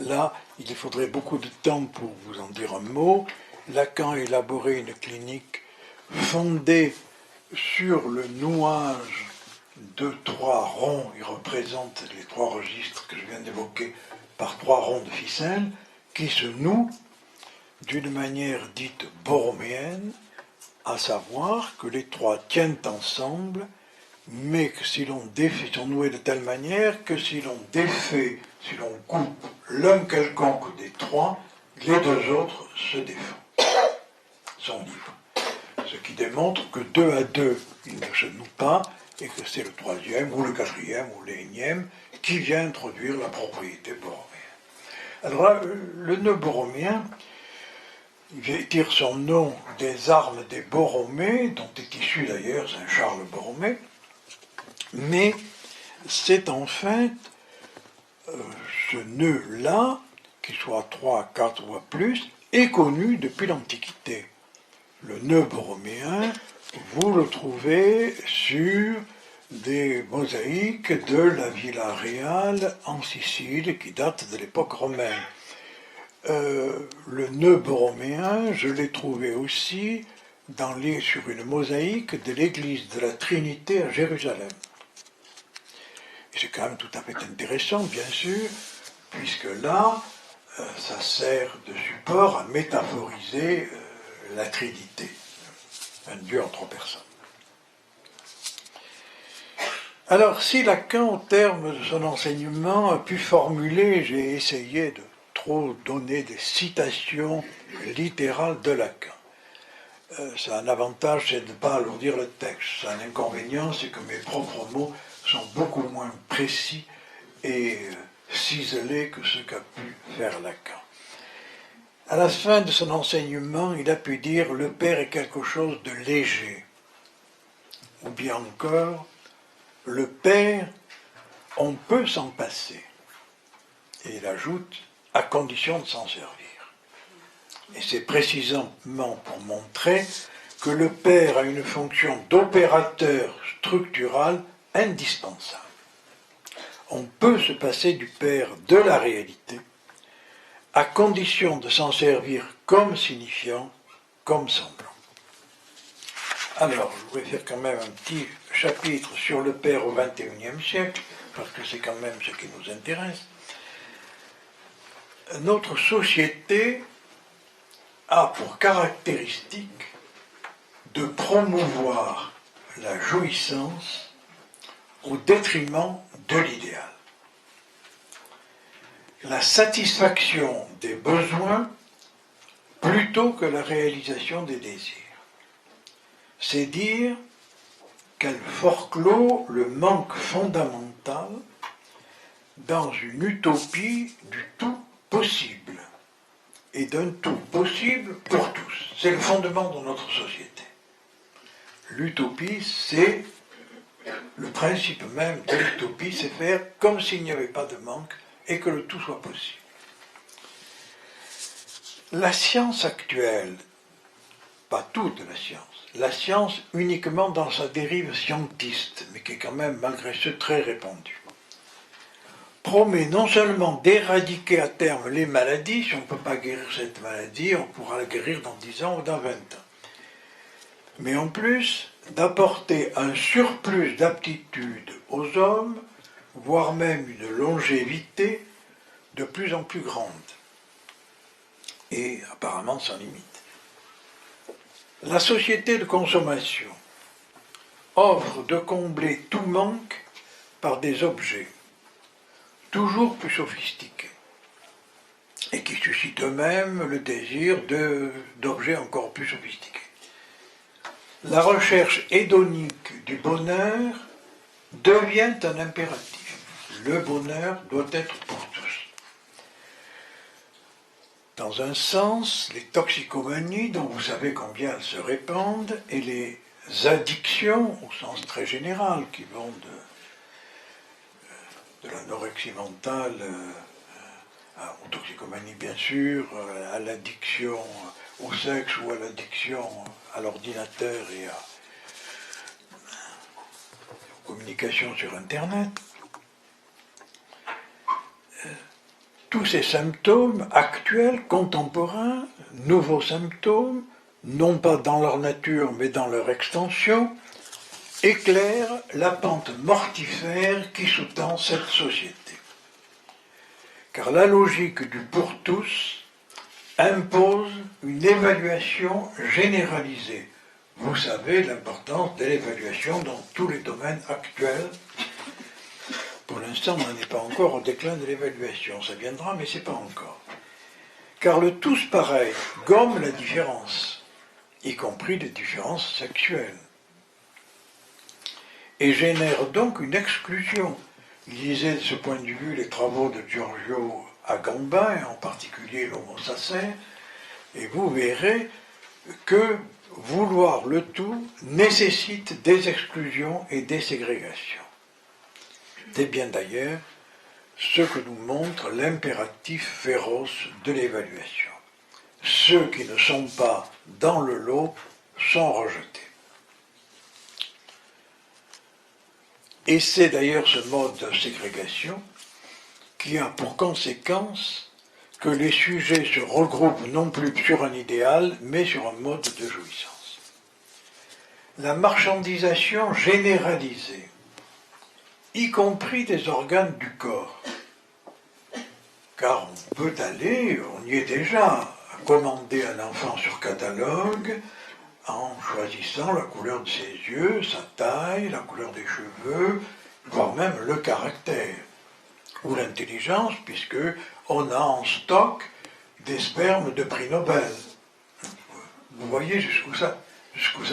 Speaker 2: Là, il faudrait beaucoup de temps pour vous en dire un mot. Lacan a élaboré une clinique fondée sur le nouage de trois ronds. Il représente les trois registres que je viens d'évoquer par trois ronds de ficelle qui se nouent d'une manière dite borroméenne, à savoir que les trois tiennent ensemble, mais que si l'on défait, sont noués de telle manière que si l'on défait, si l'on coupe l'un quelconque des trois, les deux autres se défont, sont libres. Ce qui démontre que deux à deux, ils ne se nouent pas, et que c'est le troisième, ou le quatrième, ou l'énième, qui vient introduire la propriété borroméenne. Alors là, le nœud borroméen, il tire son nom des armes des Borromées, dont est issu d'ailleurs Saint Charles Borromée, mais c'est en fait ce nœud-là, qu'il soit 3, 4 ou plus, est connu depuis l'Antiquité. Le nœud borroméen, vous le trouvez sur des mosaïques de la Villa Reale en Sicile qui datent de l'époque romaine. Le nœud borroméen, je l'ai trouvé aussi sur une mosaïque de l'église de la Trinité à Jérusalem. Et c'est quand même tout à fait intéressant, bien sûr, puisque là, ça sert de support à métaphoriser la Trinité, un Dieu en trois personnes. Alors, si Lacan, au terme de son enseignement, a pu formuler, j'ai essayé de trop donner des citations littérales de Lacan. Ça a un avantage, c'est de ne pas alourdir le texte. Ça a un inconvénient, c'est que mes propres mots sont beaucoup moins précis et ciselés que ce qu'a pu faire Lacan. À la fin de son enseignement, il a pu dire « le Père est quelque chose de léger ». Ou bien encore « le Père, on peut s'en passer ». Et il ajoute « à condition de s'en servir ». Et c'est précisément pour montrer que le Père a une fonction d'opérateur structural indispensable. On peut se passer du Père de la réalité, à condition de s'en servir comme signifiant, comme semblant. Alors, je voudrais faire quand même un petit chapitre sur le Père au XXIe siècle, parce que c'est quand même ce qui nous intéresse. Notre société a pour caractéristique de promouvoir la jouissance au détriment de l'idéal. La satisfaction des besoins plutôt que la réalisation des désirs. C'est dire qu'elle forclôt le manque fondamental dans une utopie du tout possible et d'un tout possible pour tous. C'est le fondement de notre société. L'utopie, c'est le principe même de l'utopie, c'est faire comme s'il n'y avait pas de manque et que le tout soit possible. La science actuelle, pas toute la science uniquement dans sa dérive scientiste, mais qui est quand même malgré ce très répandue, promet non seulement d'éradiquer à terme les maladies, si on ne peut pas guérir cette maladie, on pourra la guérir dans 10 ans ou dans 20 ans, mais en plus d'apporter un surplus d'aptitude aux hommes, voire même une longévité de plus en plus grande, et apparemment sans limite. La société de consommation offre de combler tout manque par des objets toujours plus sophistiqués et qui suscitent eux-mêmes le désir d'objets encore plus sophistiqués. La recherche hédonique du bonheur devient un impératif. Le bonheur doit être pour tous. Dans un sens, les toxicomanies, dont vous savez combien elles se répandent, et les addictions, au sens très général, qui vont de l'anorexie mentale aux toxicomanies bien sûr, à l'addiction au sexe ou à l'addiction à l'ordinateur et aux communications sur Internet. Tous ces symptômes actuels, contemporains, nouveaux symptômes, non pas dans leur nature mais dans leur extension, éclairent la pente mortifère qui sous-tend cette société. Car la logique du pour tous impose une évaluation généralisée. Vous savez l'importance de l'évaluation dans tous les domaines actuels. Pour l'instant, on n'en est pas encore au déclin de l'évaluation. Ça viendra, mais ce n'est pas encore. Car le tous pareil gomme la différence, y compris les différences sexuelles, et génère donc une exclusion. Lisez de ce point de vue les travaux de Giorgio Agamben, et en particulier l'Homo sacer, et vous verrez que vouloir le tout nécessite des exclusions et des ségrégations. C'est bien d'ailleurs ce que nous montre l'impératif féroce de l'évaluation. Ceux qui ne sont pas dans le lot sont rejetés. Et c'est d'ailleurs ce mode de ségrégation qui a pour conséquence que les sujets se regroupent non plus sur un idéal, mais sur un mode de jouissance. La marchandisation généralisée, y compris des organes du corps, car on peut aller, on y est déjà, commander un enfant sur catalogue en choisissant la couleur de ses yeux, sa taille, la couleur des cheveux, voire même le caractère ou l'intelligence, puisque on a en stock des spermes de prix Nobel. Vous voyez jusqu'où ça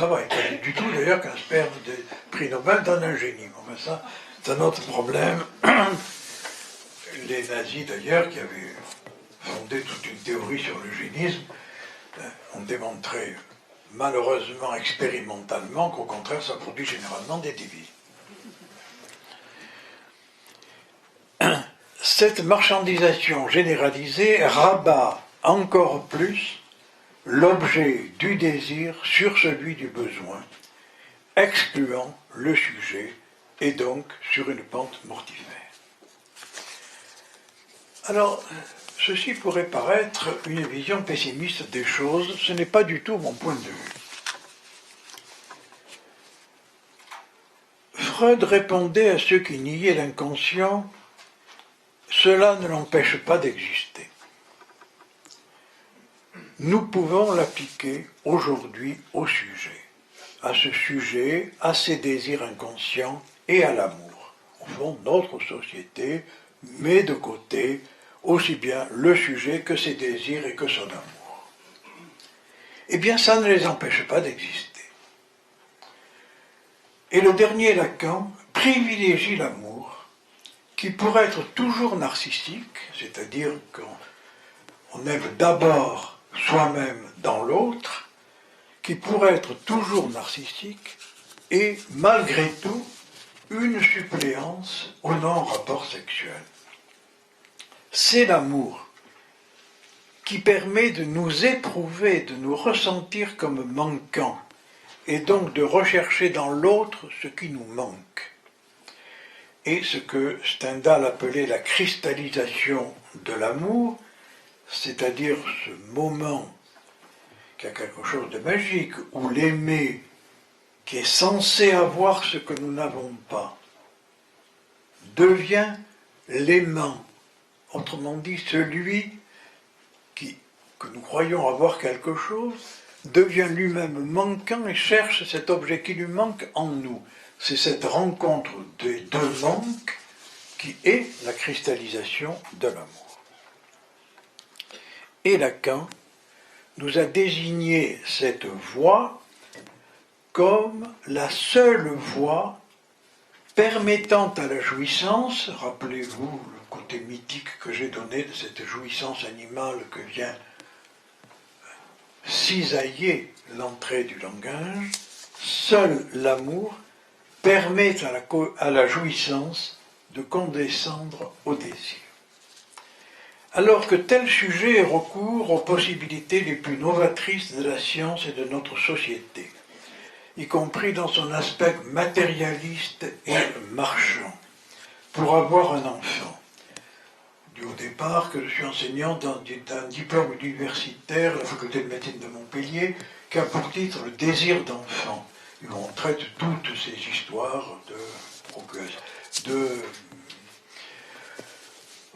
Speaker 2: va. Il pas du tout d'ailleurs qu'un sperme de prix Nobel donne un génie. Enfin ça, c'est un autre problème. Les nazis d'ailleurs, qui avaient fondé toute une théorie sur l'eugénisme, ont démontré malheureusement expérimentalement qu'au contraire ça produit généralement des divises. Cette marchandisation généralisée rabat encore plus l'objet du désir sur celui du besoin, excluant le sujet et donc sur une pente mortifère. Alors, ceci pourrait paraître une vision pessimiste des choses, ce n'est pas du tout mon point de vue. Freud répondait à ceux qui niaient l'inconscient: cela ne l'empêche pas d'exister. Nous pouvons l'appliquer aujourd'hui au sujet, à ce sujet, à ses désirs inconscients et à l'amour. Au fond, notre société met de côté aussi bien le sujet que ses désirs et que son amour. Eh bien, ça ne les empêche pas d'exister. Et le dernier Lacan privilégie l'amour, qui pourrait être toujours narcissique, c'est-à-dire qu'on aime d'abord soi-même dans l'autre, qui pourrait être toujours narcissique et, malgré tout, une suppléance au non-rapport sexuel. C'est l'amour qui permet de nous éprouver, de nous ressentir comme manquants, et donc de rechercher dans l'autre ce qui nous manque. Et ce que Stendhal appelait la cristallisation de l'amour, c'est-à-dire ce moment qui a quelque chose de magique, où l'aimé, qui est censé avoir ce que nous n'avons pas, devient l'aimant, autrement dit celui que nous croyons avoir quelque chose, devient lui-même manquant et cherche cet objet qui lui manque en nous. C'est cette rencontre des deux manques qui est la cristallisation de l'amour. Et Lacan nous a désigné cette voie comme la seule voie permettant à la jouissance, rappelez-vous le côté mythique que j'ai donné de cette jouissance animale que vient cisailler l'entrée du langage, seul l'amour permet à la jouissance de condescendre au désir. Alors que tel sujet recourt aux possibilités les plus novatrices de la science et de notre société, y compris dans son aspect matérialiste et marchand, pour avoir un enfant. Au départ, que je suis enseignant d'un diplôme universitaire à la faculté de médecine de Montpellier, qui a pour titre Le désir d'enfant. Et on traite toutes ces histoires de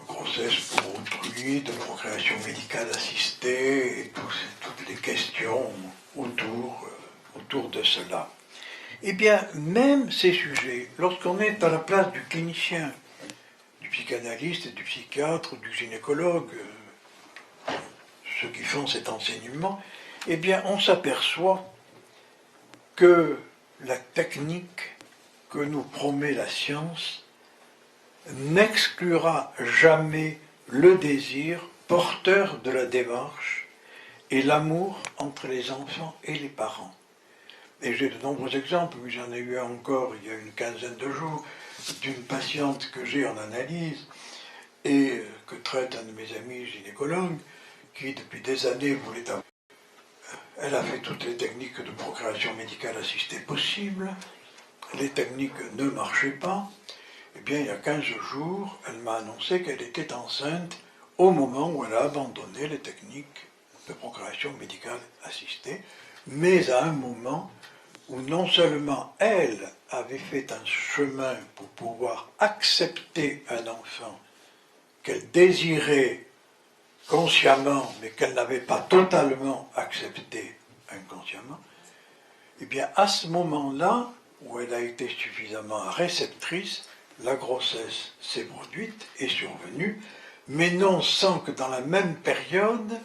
Speaker 2: grossesse pour autrui, de procréation médicale assistée, et toutes les questions autour de cela. Eh bien, même ces sujets, lorsqu'on est à la place du clinicien, du psychanalyste, du psychiatre, du gynécologue, ceux qui font cet enseignement, eh bien, on s'aperçoit que la technique que nous promet la science n'exclura jamais le désir porteur de la démarche et l'amour entre les enfants et les parents. Et j'ai de nombreux exemples, j'en ai eu encore il y a une quinzaine de jours, d'une patiente que j'ai en analyse et que traite un de mes amis gynécologues qui depuis des années voulait avoir. Elle a fait toutes les techniques de procréation médicale assistée possibles, les techniques ne marchaient pas, eh bien, il y a 15 jours, elle m'a annoncé qu'elle était enceinte au moment où elle a abandonné les techniques de procréation médicale assistée, mais à un moment où non seulement elle avait fait un chemin pour pouvoir accepter un enfant qu'elle désirait consciemment, mais qu'elle n'avait pas totalement accepté inconsciemment, eh bien, à ce moment-là, où elle a été suffisamment réceptrice, la grossesse s'est produite, est survenue, mais non sans que dans la même période,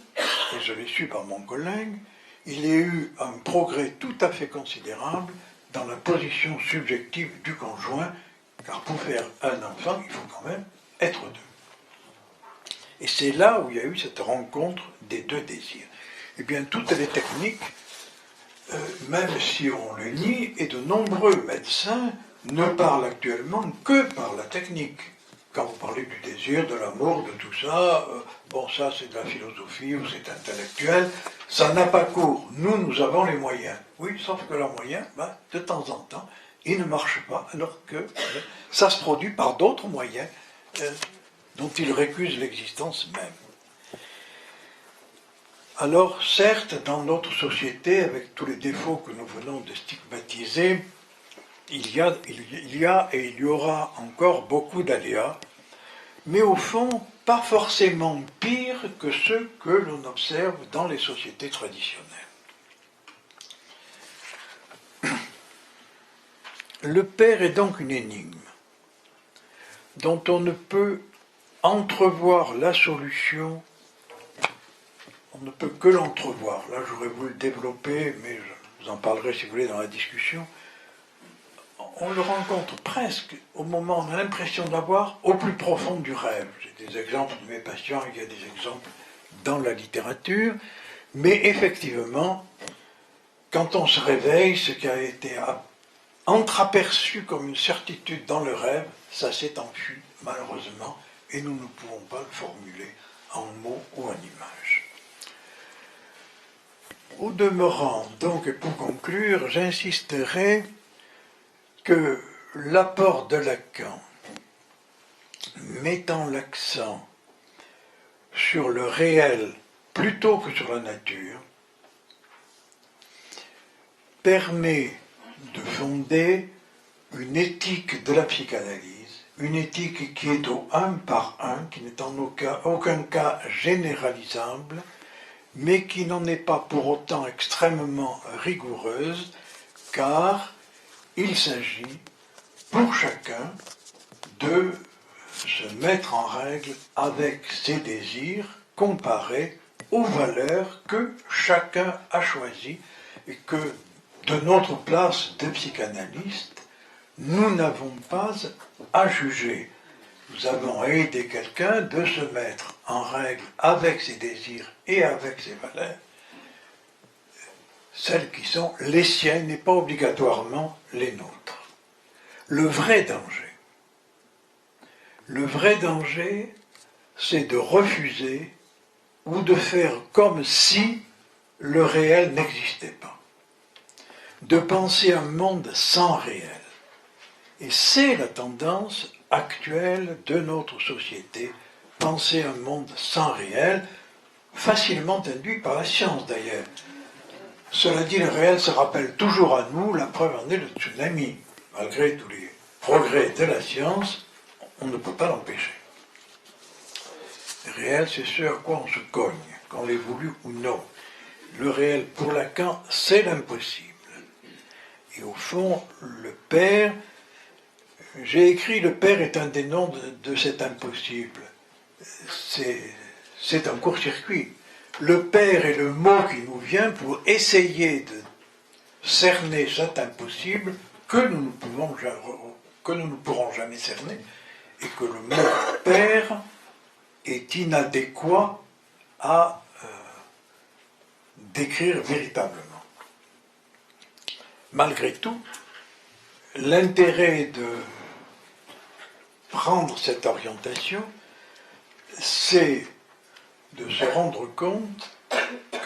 Speaker 2: et je l'ai su par mon collègue, il y ait eu un progrès tout à fait considérable dans la position subjective du conjoint, car pour faire un enfant, il faut quand même être deux. Et c'est là où il y a eu cette rencontre des deux désirs. Eh bien, toutes les techniques, même si on le nie, et de nombreux médecins ne parlent actuellement que par la technique. Quand vous parlez du désir, de l'amour, de tout ça, bon, ça c'est de la philosophie ou c'est intellectuel, ça n'a pas cours. Nous avons les moyens. Oui, sauf que leurs moyens, de temps en temps, ils ne marchent pas, alors que ça se produit par d'autres moyens dont ils récusent l'existence même. Alors, certes, dans notre société, avec tous les défauts que nous venons de stigmatiser, il y a et il y aura encore beaucoup d'aléas, mais au fond, pas forcément pire que ceux que l'on observe dans les sociétés traditionnelles. Le père est donc une énigme dont on ne peut entrevoir la solution, on ne peut que l'entrevoir. Là, j'aurais voulu le développer, mais je vous en parlerai si vous voulez dans la discussion. On le rencontre presque au moment, on a l'impression d'avoir au plus profond du rêve. J'ai des exemples de mes patients, il y a des exemples dans la littérature, mais effectivement, quand on se réveille, ce qui a été entreaperçu comme une certitude dans le rêve, ça s'est enfui, malheureusement, et nous ne pouvons pas le formuler en mots ou en images. Au demeurant, donc, et pour conclure, j'insisterai que l'apport de Lacan, mettant l'accent sur le réel plutôt que sur la nature, permet de fonder une éthique de la psychanalyse, une éthique qui est au un par un, qui n'est en aucun cas généralisable, mais qui n'en est pas pour autant extrêmement rigoureuse, car il s'agit pour chacun de se mettre en règle avec ses désirs comparés aux valeurs que chacun a choisies et que, de notre place de psychanalyste, nous n'avons pas à juger. Nous avons aidé quelqu'un de se mettre en règle avec ses désirs et avec ses valeurs, celles qui sont les siennes et pas obligatoirement les nôtres. Le vrai danger, c'est de refuser ou de faire comme si le réel n'existait pas, de penser un monde sans réel. Et c'est la tendance actuelle de notre société, penser un monde sans réel, facilement induit par la science d'ailleurs. Cela dit, le réel se rappelle toujours à nous, la preuve en est le tsunami. Malgré tous les progrès de la science, on ne peut pas l'empêcher. Le réel, c'est ce à quoi on se cogne, qu'on l'ait voulu ou non. Le réel, pour Lacan, c'est l'impossible. Et au fond, le père, j'ai écrit, le père est un des noms de cet impossible. C'est un court-circuit. Le père est le mot qui nous vient pour essayer de cerner cet impossible que nous ne pourrons jamais cerner, et que le mot père est inadéquat à décrire véritablement. Malgré tout, l'intérêt de prendre cette orientation, c'est de se rendre compte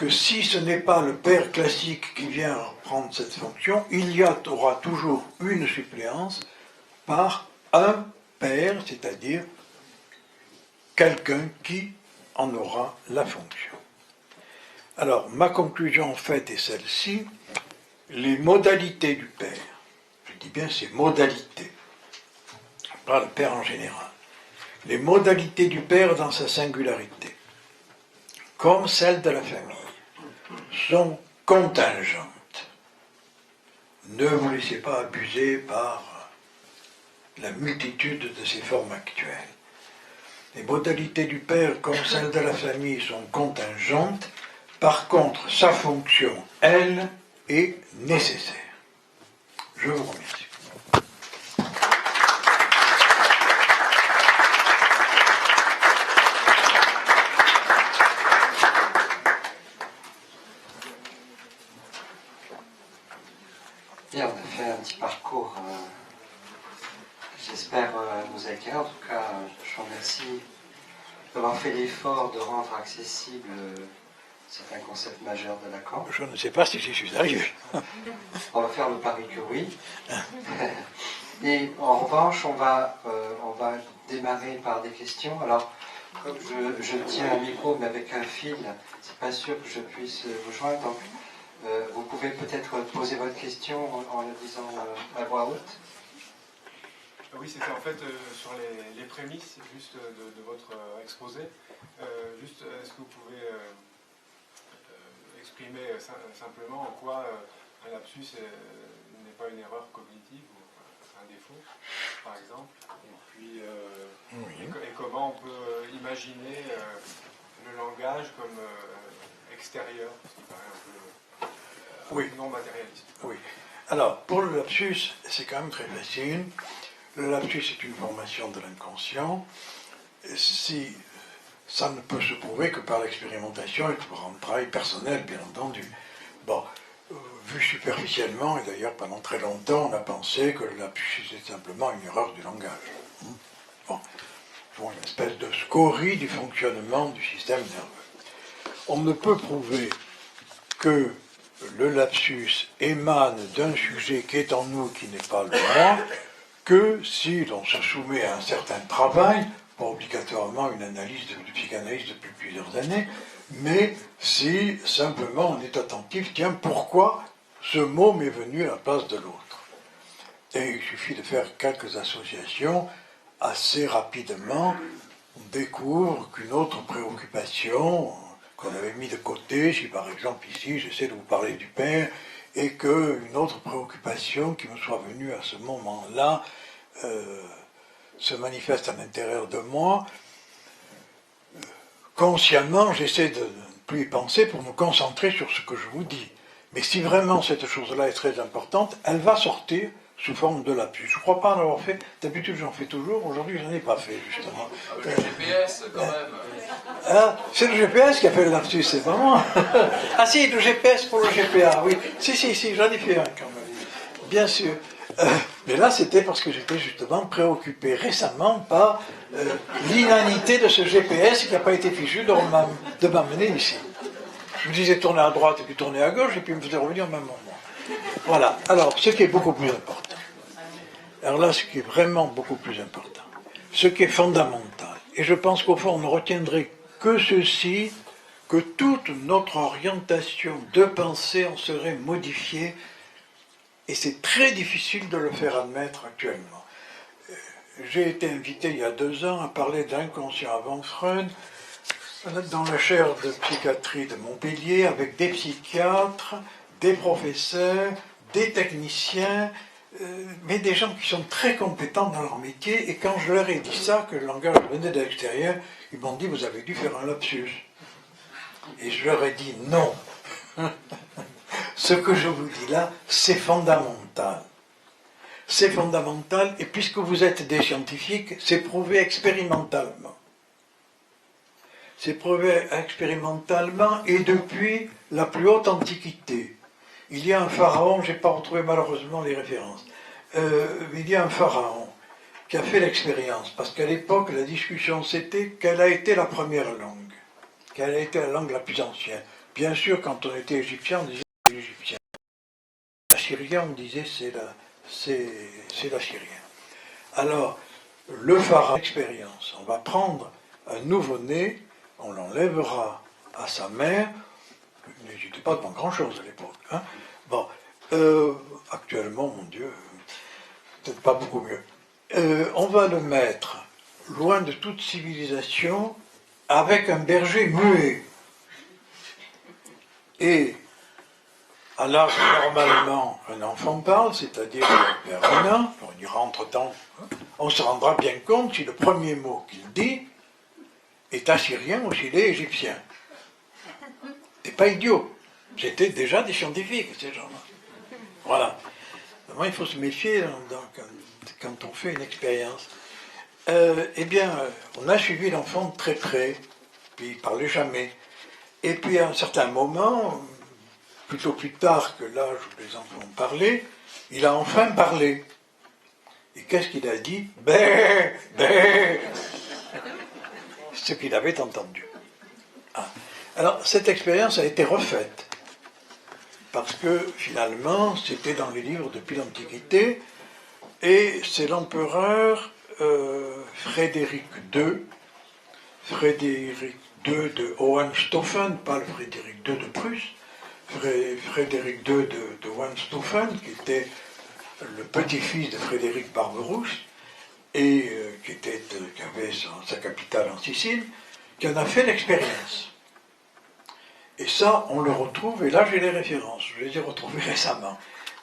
Speaker 2: que si ce n'est pas le père classique qui vient reprendre cette fonction, il y aura toujours une suppléance par un père, c'est-à-dire quelqu'un qui en aura la fonction. Alors, ma conclusion en fait est celle-ci, les modalités du père, je dis bien ces modalités, pas le père en général, les modalités du père dans sa singularité, comme celles de la famille, sont contingentes. Ne vous laissez pas abuser par la multitude de ces formes actuelles. Les modalités du père, comme celles de la famille, sont contingentes. Par contre, sa fonction, elle, est nécessaire. Je vous remercie.
Speaker 1: Bien, on a fait un petit parcours, j'espère nous éclairer. En tout cas, je vous remercie d'avoir fait l'effort de rendre accessible certains concepts majeurs de Lacan.
Speaker 2: Je ne sais pas si j'y suis arrivé.
Speaker 1: On va faire le pari que oui. Et en revanche, on va démarrer par des questions. Alors, comme je tiens un micro, mais avec un fil, c'est pas sûr que je puisse vous joindre. Donc, vous pouvez peut-être poser votre question en la disant à voix haute.
Speaker 3: Oui, c'était en fait sur les prémices juste de votre exposé. Est-ce que vous pouvez exprimer simplement en quoi un lapsus n'est pas une erreur cognitive ou un défaut, par exemple, et puis et comment on peut imaginer le langage comme extérieur, ce qui paraît un peu non matérialiste.
Speaker 2: Oui. Alors, pour le lapsus, c'est quand même très facile. Le lapsus est une formation de l'inconscient. Si ça ne peut se prouver que par l'expérimentation et par un travail personnel, bien entendu. Bon, vu superficiellement, et d'ailleurs pendant très longtemps, on a pensé que le lapsus était simplement une erreur du langage. Bon, une espèce de scorie du fonctionnement du système nerveux. On ne peut prouver que le lapsus émane d'un sujet qui est en nous, qui n'est pas le moi, que si l'on se soumet à un certain travail, pas obligatoirement une analyse de psychanalyse depuis plusieurs années, mais si simplement on est attentif, tiens, pourquoi ce mot m'est venu à la place de l'autre? Et il suffit de faire quelques associations, assez rapidement, on découvre qu'une autre préoccupation qu'on avait mis de côté, si par exemple ici j'essaie de vous parler du père, et qu'une autre préoccupation qui me soit venue à ce moment-là se manifeste à l'intérieur de moi, consciemment j'essaie de ne plus y penser pour me concentrer sur ce que je vous dis. Mais si vraiment cette chose-là est très importante, elle va sortir sous forme de lapsus. Je ne crois pas en avoir fait, d'habitude j'en fais toujours, aujourd'hui je n'en ai pas fait justement.
Speaker 4: Le GPS quand même.
Speaker 2: Ah, c'est le GPS qui a fait le lapsus, c'est pas moi. Ah si, le GPS pour le GPA, oui. Si, j'en ai fait un quand même. Bien sûr. Mais là, c'était parce que j'étais justement préoccupé récemment par l'inanité de ce GPS qui n'a pas été fichu de m'amener ici. Je me disais tourner à droite et puis tourner à gauche, et puis il me faisait revenir au même moment. Voilà. Alors, ce qui est beaucoup plus important. Alors là, ce qui est vraiment beaucoup plus important, ce qui est fondamental, et je pense qu'au fond, on ne retiendrait que ceci, que toute notre orientation de pensée en serait modifiée, et c'est très difficile de le faire admettre actuellement. J'ai été invité il y a 2 ans à parler d'inconscient avant Freud, dans la chaire de psychiatrie de Montpellier, avec des psychiatres, des professeurs, des techniciens, mais des gens qui sont très compétents dans leur métier, et quand je leur ai dit ça, que le langage venait de l'extérieur, ils m'ont dit, vous avez dû faire un lapsus. Et je leur ai dit, non. Ce que je vous dis là, c'est fondamental. C'est fondamental, et puisque vous êtes des scientifiques, c'est prouvé expérimentalement. C'est prouvé expérimentalement, et depuis la plus haute antiquité. Il y a un pharaon, je n'ai pas retrouvé malheureusement les références, il y a un pharaon qui a fait l'expérience, parce qu'à l'époque, la discussion c'était quelle a été la première langue, quelle a été la langue la plus ancienne. Bien sûr, quand on était égyptien, on disait c'est l'égyptien. Assyrien, on disait c'est l'assyrien. Alors, le pharaon, expérience. On va prendre un nouveau-né, on l'enlèvera à sa mère. N'hésitez pas devant grand-chose à l'époque. Hein. Bon, actuellement, mon Dieu, peut-être pas beaucoup mieux. On va le mettre loin de toute civilisation avec un berger muet. Et à l'âge normalement un enfant parle, c'est-à-dire vers 1 an, on ira entre-temps, on se rendra bien compte si le premier mot qu'il dit est assyrien ou s'il est égyptien. C'est pas idiot. C'était déjà des scientifiques, ces gens-là. Voilà. Vraiment, il faut se méfier quand on fait une expérience. Eh bien, on a suivi l'enfant de très près, puis il ne parlait jamais. Et puis à un certain moment, plutôt plus tard que l'âge où les enfants parlaient, il a enfin parlé. Et qu'est-ce qu'il a dit? Bé, bé. Ce qu'il avait entendu. Ah. Alors, cette expérience a été refaite. Parce que, finalement, c'était dans les livres depuis l'Antiquité, et c'est l'empereur Frédéric II de Hohenstaufen, pas le Frédéric II de Prusse, Frédéric II de Hohenstaufen, qui était le petit-fils de Frédéric Barberousse, et qui avait sa capitale en Sicile, qui en a fait l'expérience. Et ça, on le retrouve, et là j'ai les références, je les ai retrouvées récemment.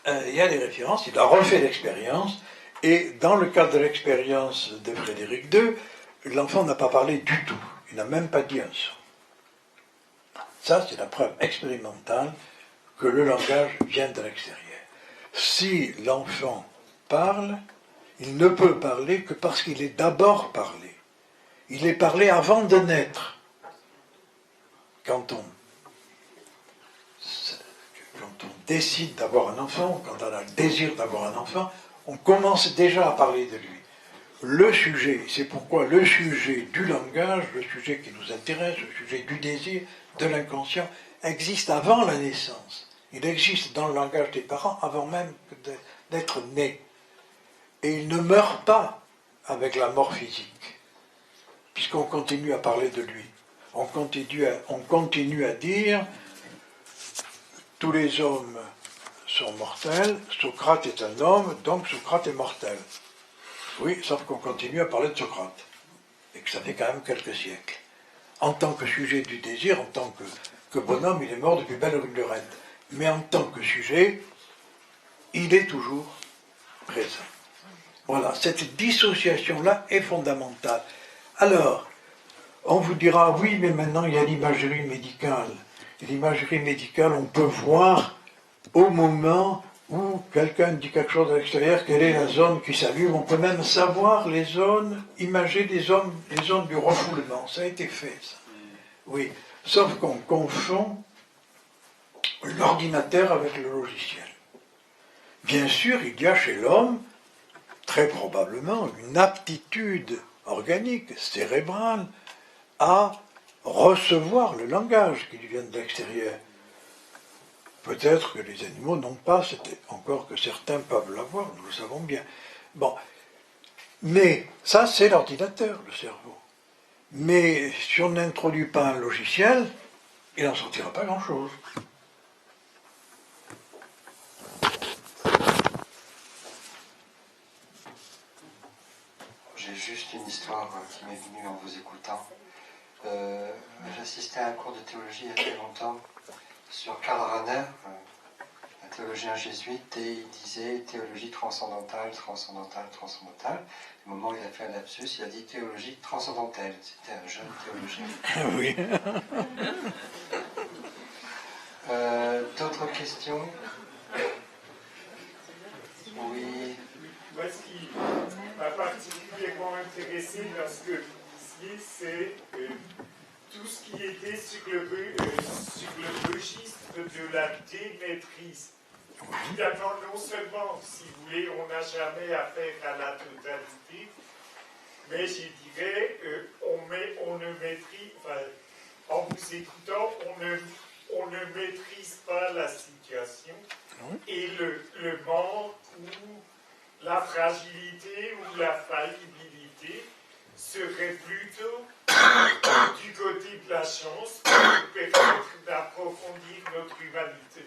Speaker 2: Il y a les références, il a refait l'expérience, et dans le cadre de l'expérience de Frédéric II, l'enfant n'a pas parlé du tout, il n'a même pas dit un son. Ça, c'est la preuve expérimentale que le langage vient de l'extérieur. Si l'enfant parle, il ne peut parler que parce qu'il est d'abord parlé. Il est parlé avant de naître. Quand on décide d'avoir un enfant, quand on a le désir d'avoir un enfant, on commence déjà à parler de lui. Le sujet, c'est pourquoi le sujet du langage, le sujet qui nous intéresse, le sujet du désir, de l'inconscient, existe avant la naissance. Il existe dans le langage des parents avant même d'être né. Et il ne meurt pas avec la mort physique, puisqu'on continue à parler de lui. On continue à dire tous les hommes sont mortels, Socrate est un homme, donc Socrate est mortel. Oui, sauf qu'on continue à parler de Socrate, et que ça fait quand même quelques siècles. En tant que sujet du désir, en tant que bonhomme, il est mort depuis belle lurette. Mais en tant que sujet, il est toujours présent. Voilà, cette dissociation-là est fondamentale. Alors, on vous dira, oui, mais maintenant il y a l'imagerie médicale. Et l'imagerie médicale, on peut voir au moment où quelqu'un dit quelque chose à l'extérieur, quelle est la zone qui s'allume. On peut même savoir les zones, imager les zones du refoulement. Ça a été fait, ça. Oui, sauf qu'on confond l'ordinateur avec le logiciel. Bien sûr, il y a chez l'homme, très probablement, une aptitude organique, cérébrale, à recevoir le langage qui lui vient de l'extérieur. Peut-être que les animaux n'ont pas, encore que certains peuvent l'avoir, nous le savons bien. Bon, mais ça c'est l'ordinateur, le cerveau. Mais si on n'introduit pas un logiciel, il n'en sortira pas grand-chose.
Speaker 1: J'ai juste une histoire qui m'est venue en vous écoutant. J'assistais à un cours de théologie il y a très longtemps sur Karl Rahner, un théologien jésuite, et il disait théologie transcendantale, transcendantale, transcendantale. Au moment où il a fait un lapsus, il a dit théologie transcendantale. C'était un jeune théologien.
Speaker 2: Oui.
Speaker 1: D'autres questions? Oui.
Speaker 5: Moi, ce qui m'a particulièrement intéressé dans ce que vous disiez, c'est tout ce qui était sur le registre de la démaîtrise. Évidemment, non seulement, si vous voulez, on n'a jamais affaire à la totalité, mais je dirais, on ne maîtrise, enfin, en vous écoutant, on on ne maîtrise pas la situation
Speaker 2: Oui.
Speaker 5: et le manque ou la fragilité ou la faillibilité serait plutôt du côté de la chance pour permettre d'approfondir notre humanité.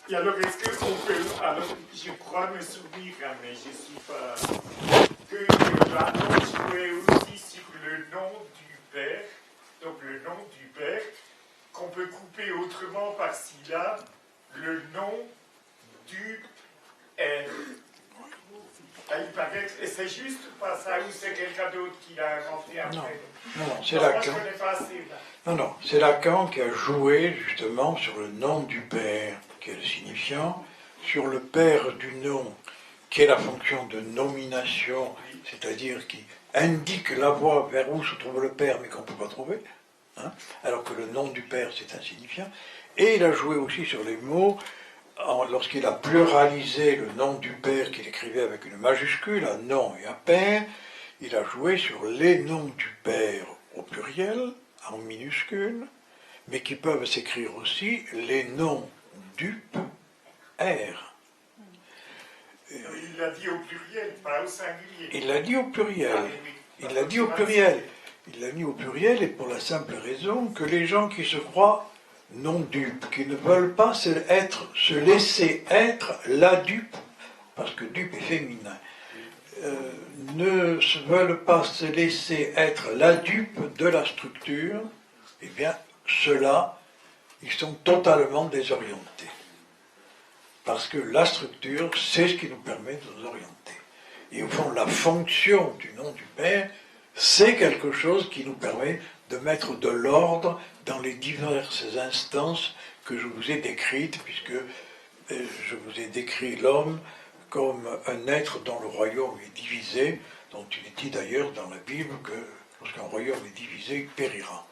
Speaker 5: Et alors, est-ce qu'on peut, alors je crois me souvenir, hein, mais je ne suis pas, que Platon jouait aussi sur le nom du Père, donc le nom du Père, qu'on peut couper autrement par syllabe, le nom du R. Il paraît que c'est juste pas ça, ou c'est quelqu'un d'autre qui l'a inventé après.
Speaker 2: Non, c'est
Speaker 5: Moi,
Speaker 2: Lacan.
Speaker 5: je connais pas assez, là.
Speaker 2: Non, c'est Lacan qui a joué justement sur le nom du père, qui est le signifiant, sur le père du nom, qui est la fonction de nomination, c'est-à-dire qui indique la voie vers où se trouve le père, mais qu'on ne peut pas trouver, hein, alors que le nom du père, c'est insignifiant. Et il a joué aussi sur les mots, lorsqu'il a pluralisé le nom du père qu'il écrivait avec une majuscule, un nom et un père, il a joué sur les noms du père au pluriel, en minuscule, mais qui peuvent s'écrire aussi les noms du R.
Speaker 5: Il l'a dit au pluriel, pas au singulier.
Speaker 2: Il l'a dit au pluriel. Il l'a dit au pluriel. Il l'a mis au pluriel et pour la simple raison que les gens qui se croient non dupes, qui ne veulent pas se laisser être la dupe, parce que dupe est féminin, ne veulent pas se laisser être la dupe de la structure, eh bien, ceux-là, ils sont totalement désorientés. Parce que la structure, c'est ce qui nous permet de nous orienter. Et au fond, la fonction du nom du Père, c'est quelque chose qui nous permet de mettre de l'ordre dans les diverses instances que je vous ai décrites, puisque je vous ai décrit l'homme comme un être dont le royaume est divisé, dont il est dit d'ailleurs dans la Bible que lorsqu'un royaume est divisé, il périra.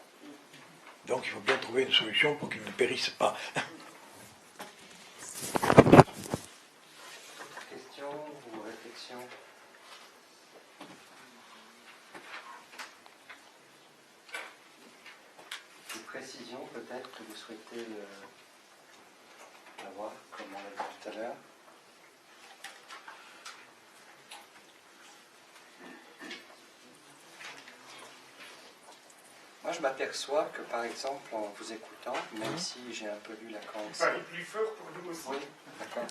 Speaker 2: Donc il faut bien trouver une solution pour qu'il ne périsse pas.
Speaker 1: Questions ou réflexions? Des précisions peut-être que vous souhaitez avoir, comme on l'a dit tout à l'heure? Moi, je m'aperçois que, par exemple, en vous écoutant, même si j'ai un peu lu Lacan aussi...
Speaker 5: Parlez plus fort pour nous aussi.
Speaker 1: Oui, d'accord.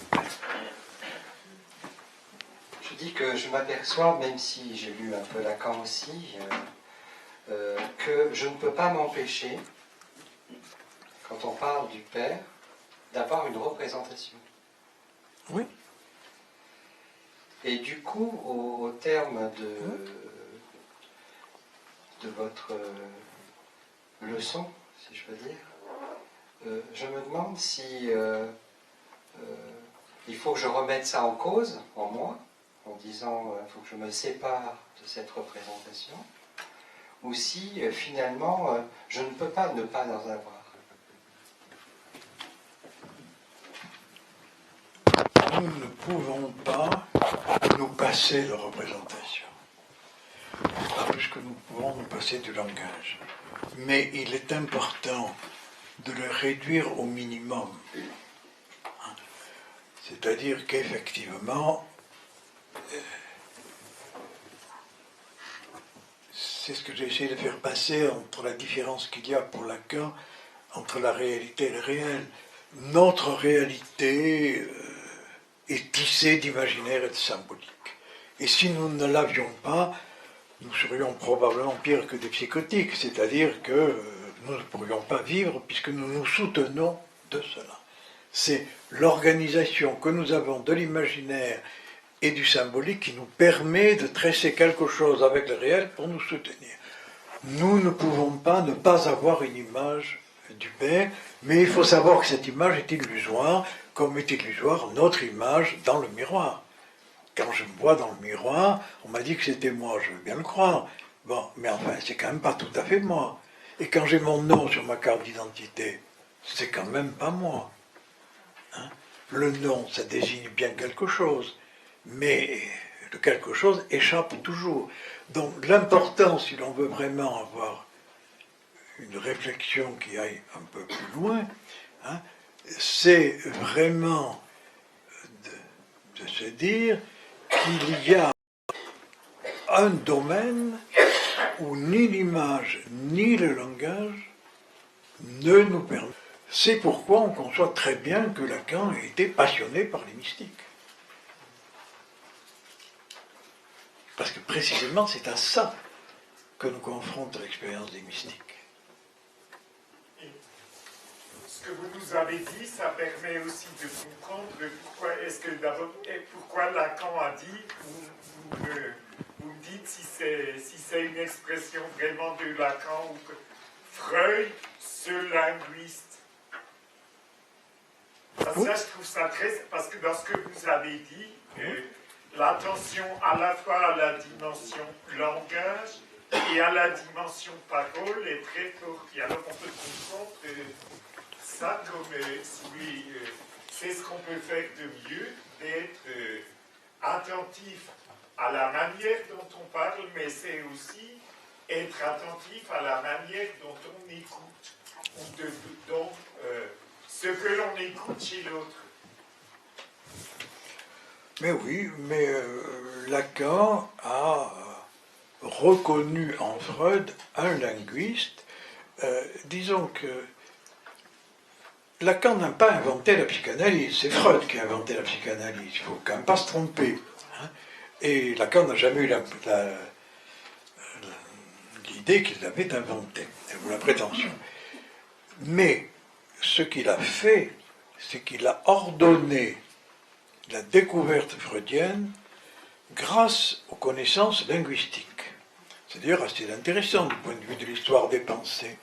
Speaker 1: Je dis que je m'aperçois, même si j'ai lu un peu Lacan aussi, que je ne peux pas m'empêcher, quand on parle du Père, d'avoir une représentation.
Speaker 2: Oui.
Speaker 1: Et du coup, au terme de votre leçon, si je peux dire, je me demande si il faut que je remette ça en cause, en moi, en disant il faut que je me sépare de cette représentation, ou si finalement je ne peux pas ne pas en avoir.
Speaker 2: Nous ne pouvons pas nous passer de représentation. Pas plus que nous pouvons nous passer du langage. Mais il est important de le réduire au minimum. C'est-à-dire qu'effectivement, c'est ce que j'ai essayé de faire passer entre la différence qu'il y a pour Lacan entre la réalité et le réel. Notre réalité est tissée d'imaginaire et de symbolique. Et si nous ne l'avions pas, nous serions probablement pires que des psychotiques, c'est-à-dire que nous ne pourrions pas vivre puisque nous nous soutenons de cela. C'est l'organisation que nous avons de l'imaginaire et du symbolique qui nous permet de tresser quelque chose avec le réel pour nous soutenir. Nous ne pouvons pas ne pas avoir une image du Père, mais il faut savoir que cette image est illusoire, comme est illusoire notre image dans le miroir. Quand je me vois dans le miroir, on m'a dit que c'était moi, je veux bien le croire. Bon, mais enfin, c'est quand même pas tout à fait moi. Et quand j'ai mon nom sur ma carte d'identité, c'est quand même pas moi. Hein? Le nom, ça désigne bien quelque chose, mais le quelque chose échappe toujours. Donc l'important, si l'on veut vraiment avoir une réflexion qui aille un peu plus loin, hein, c'est vraiment de se dire qu'il y a un domaine où ni l'image ni le langage ne nous permettent. C'est pourquoi on conçoit très bien que Lacan ait été passionné par les mystiques. Parce que précisément c'est à ça que nous confronte l'expérience des mystiques.
Speaker 5: Ce que vous nous avez dit, ça permet aussi de comprendre pourquoi Lacan a dit, vous me dites si c'est une expression vraiment de Lacan ou que Freud, ce linguiste. Parce que ça, je trouve ça très... Parce que dans ce que vous avez dit, l'attention à la fois à la dimension langage et à la dimension parole est très forte. Et alors on peut comprendre ça comme c'est ce qu'on peut faire de mieux, d'être attentif à la manière dont on parle, mais c'est aussi être attentif à la manière dont on écoute, ou ce que l'on écoute chez l'autre.
Speaker 2: Mais oui, mais Lacan a reconnu en Freud un linguiste. Disons que Lacan n'a pas inventé la psychanalyse, c'est Freud qui a inventé la psychanalyse, il ne faut quand même pas se tromper. Hein. Et Lacan n'a jamais eu l'idée qu'il l'avait inventée, ou la prétention. Mais ce qu'il a fait, c'est qu'il a ordonné la découverte freudienne grâce aux connaissances linguistiques. C'est-à-dire assez intéressant du point de vue de l'histoire des pensées.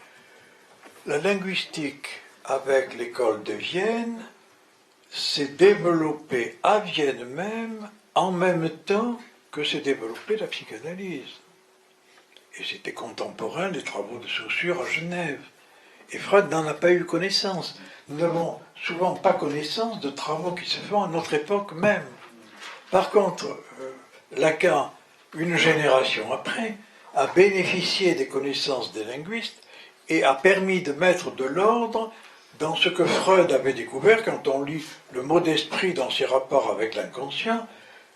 Speaker 2: La linguistique, avec l'école de Vienne, s'est développée à Vienne en même temps que s'est développée la psychanalyse. Et c'était contemporain des travaux de Saussure à Genève. Et Freud n'en a pas eu connaissance. Nous n'avons souvent pas connaissance de travaux qui se font à notre époque même. Par contre, Lacan, une génération après, a bénéficié des connaissances des linguistes et a permis de mettre de l'ordre dans ce que Freud avait découvert. Quand on lit le mot d'esprit dans ses rapports avec l'inconscient,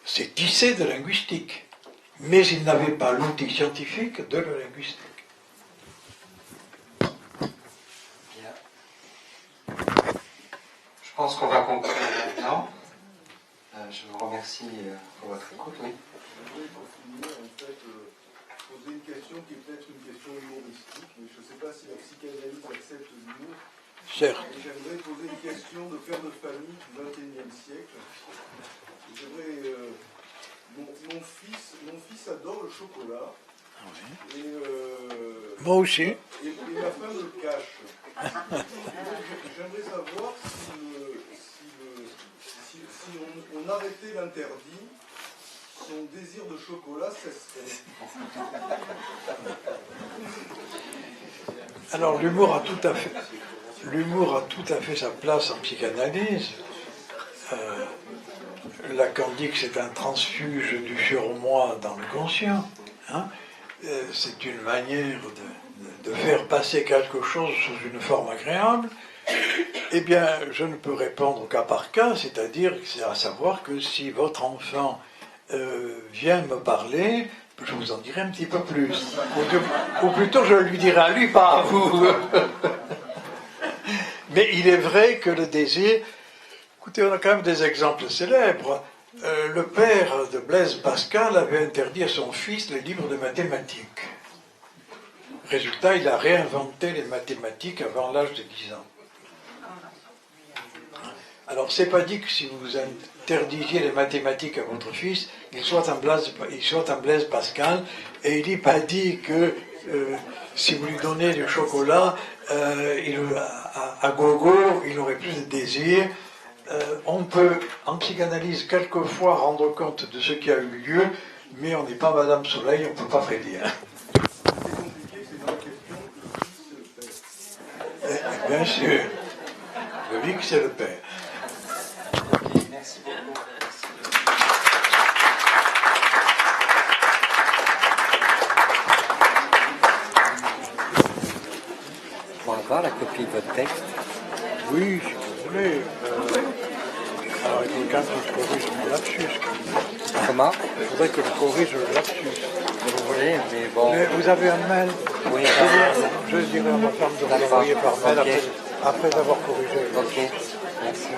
Speaker 2: c'est tissé de linguistique. Mais il n'avait pas l'outil scientifique de la linguistique.
Speaker 1: Je pense qu'on va conclure maintenant. Je vous remercie pour votre écoute. Oui.
Speaker 6: Je voudrais pour finir, en fait, poser une question qui est peut-être une question humoristique, mais je ne sais pas si la psychanalyse accepte l'humour.
Speaker 2: Certes.
Speaker 6: J'aimerais poser une question de père de famille du XXIe siècle. J'aimerais... mon fils adore le chocolat.
Speaker 2: Oui.
Speaker 6: Et,
Speaker 2: moi aussi.
Speaker 6: Et ma femme le cache. J'aimerais savoir si on arrêtait l'interdit, son désir de chocolat cesserait.
Speaker 2: Alors l'humour a tout à fait sa place en psychanalyse. Lacan dit que c'est un transfuge du surmoi dans le conscient. Hein. C'est une manière de faire passer quelque chose sous une forme agréable. Eh bien, je ne peux répondre au cas par cas, c'est-à-dire, c'est à savoir que si votre enfant vient me parler, je vous en dirai un petit peu plus. Ou plutôt, je lui dirai à lui, pas à vous. Mais il est vrai que le désir... Écoutez, on a quand même des exemples célèbres. Le père de Blaise Pascal avait interdit à son fils les livres de mathématiques. Résultat, il a réinventé les mathématiques avant l'âge de 10 ans. Alors, c'est pas dit que si vous interdisiez les mathématiques à votre fils, il soit un Blaise Pascal, et il n'est pas dit que si vous lui donnez du chocolat à gogo, il aurait plus de désir. On peut, en psychanalyse, quelquefois rendre compte de ce qui a eu lieu, mais on n'est pas Madame Soleil, on ne peut pas prédire.
Speaker 6: C'est compliqué, c'est dans la question que le fils fait.
Speaker 2: Bien sûr, le Vic, c'est le père.
Speaker 1: Merci beaucoup. voir la copie de votre texte?
Speaker 2: Oui, si vous voulez. Alors, il faut quand même que je corrige mon lapsus.
Speaker 1: Comment?
Speaker 2: Il faudrait que je corrige le lapsus.
Speaker 1: Si vous voulez, mais bon.
Speaker 2: Mais vous avez un mail?
Speaker 1: Oui,
Speaker 2: Je dirai à ma femme de vous
Speaker 1: d'accord.
Speaker 2: l'envoyer par mail
Speaker 1: Ok.
Speaker 2: après avoir corrigé.
Speaker 1: Ok, merci.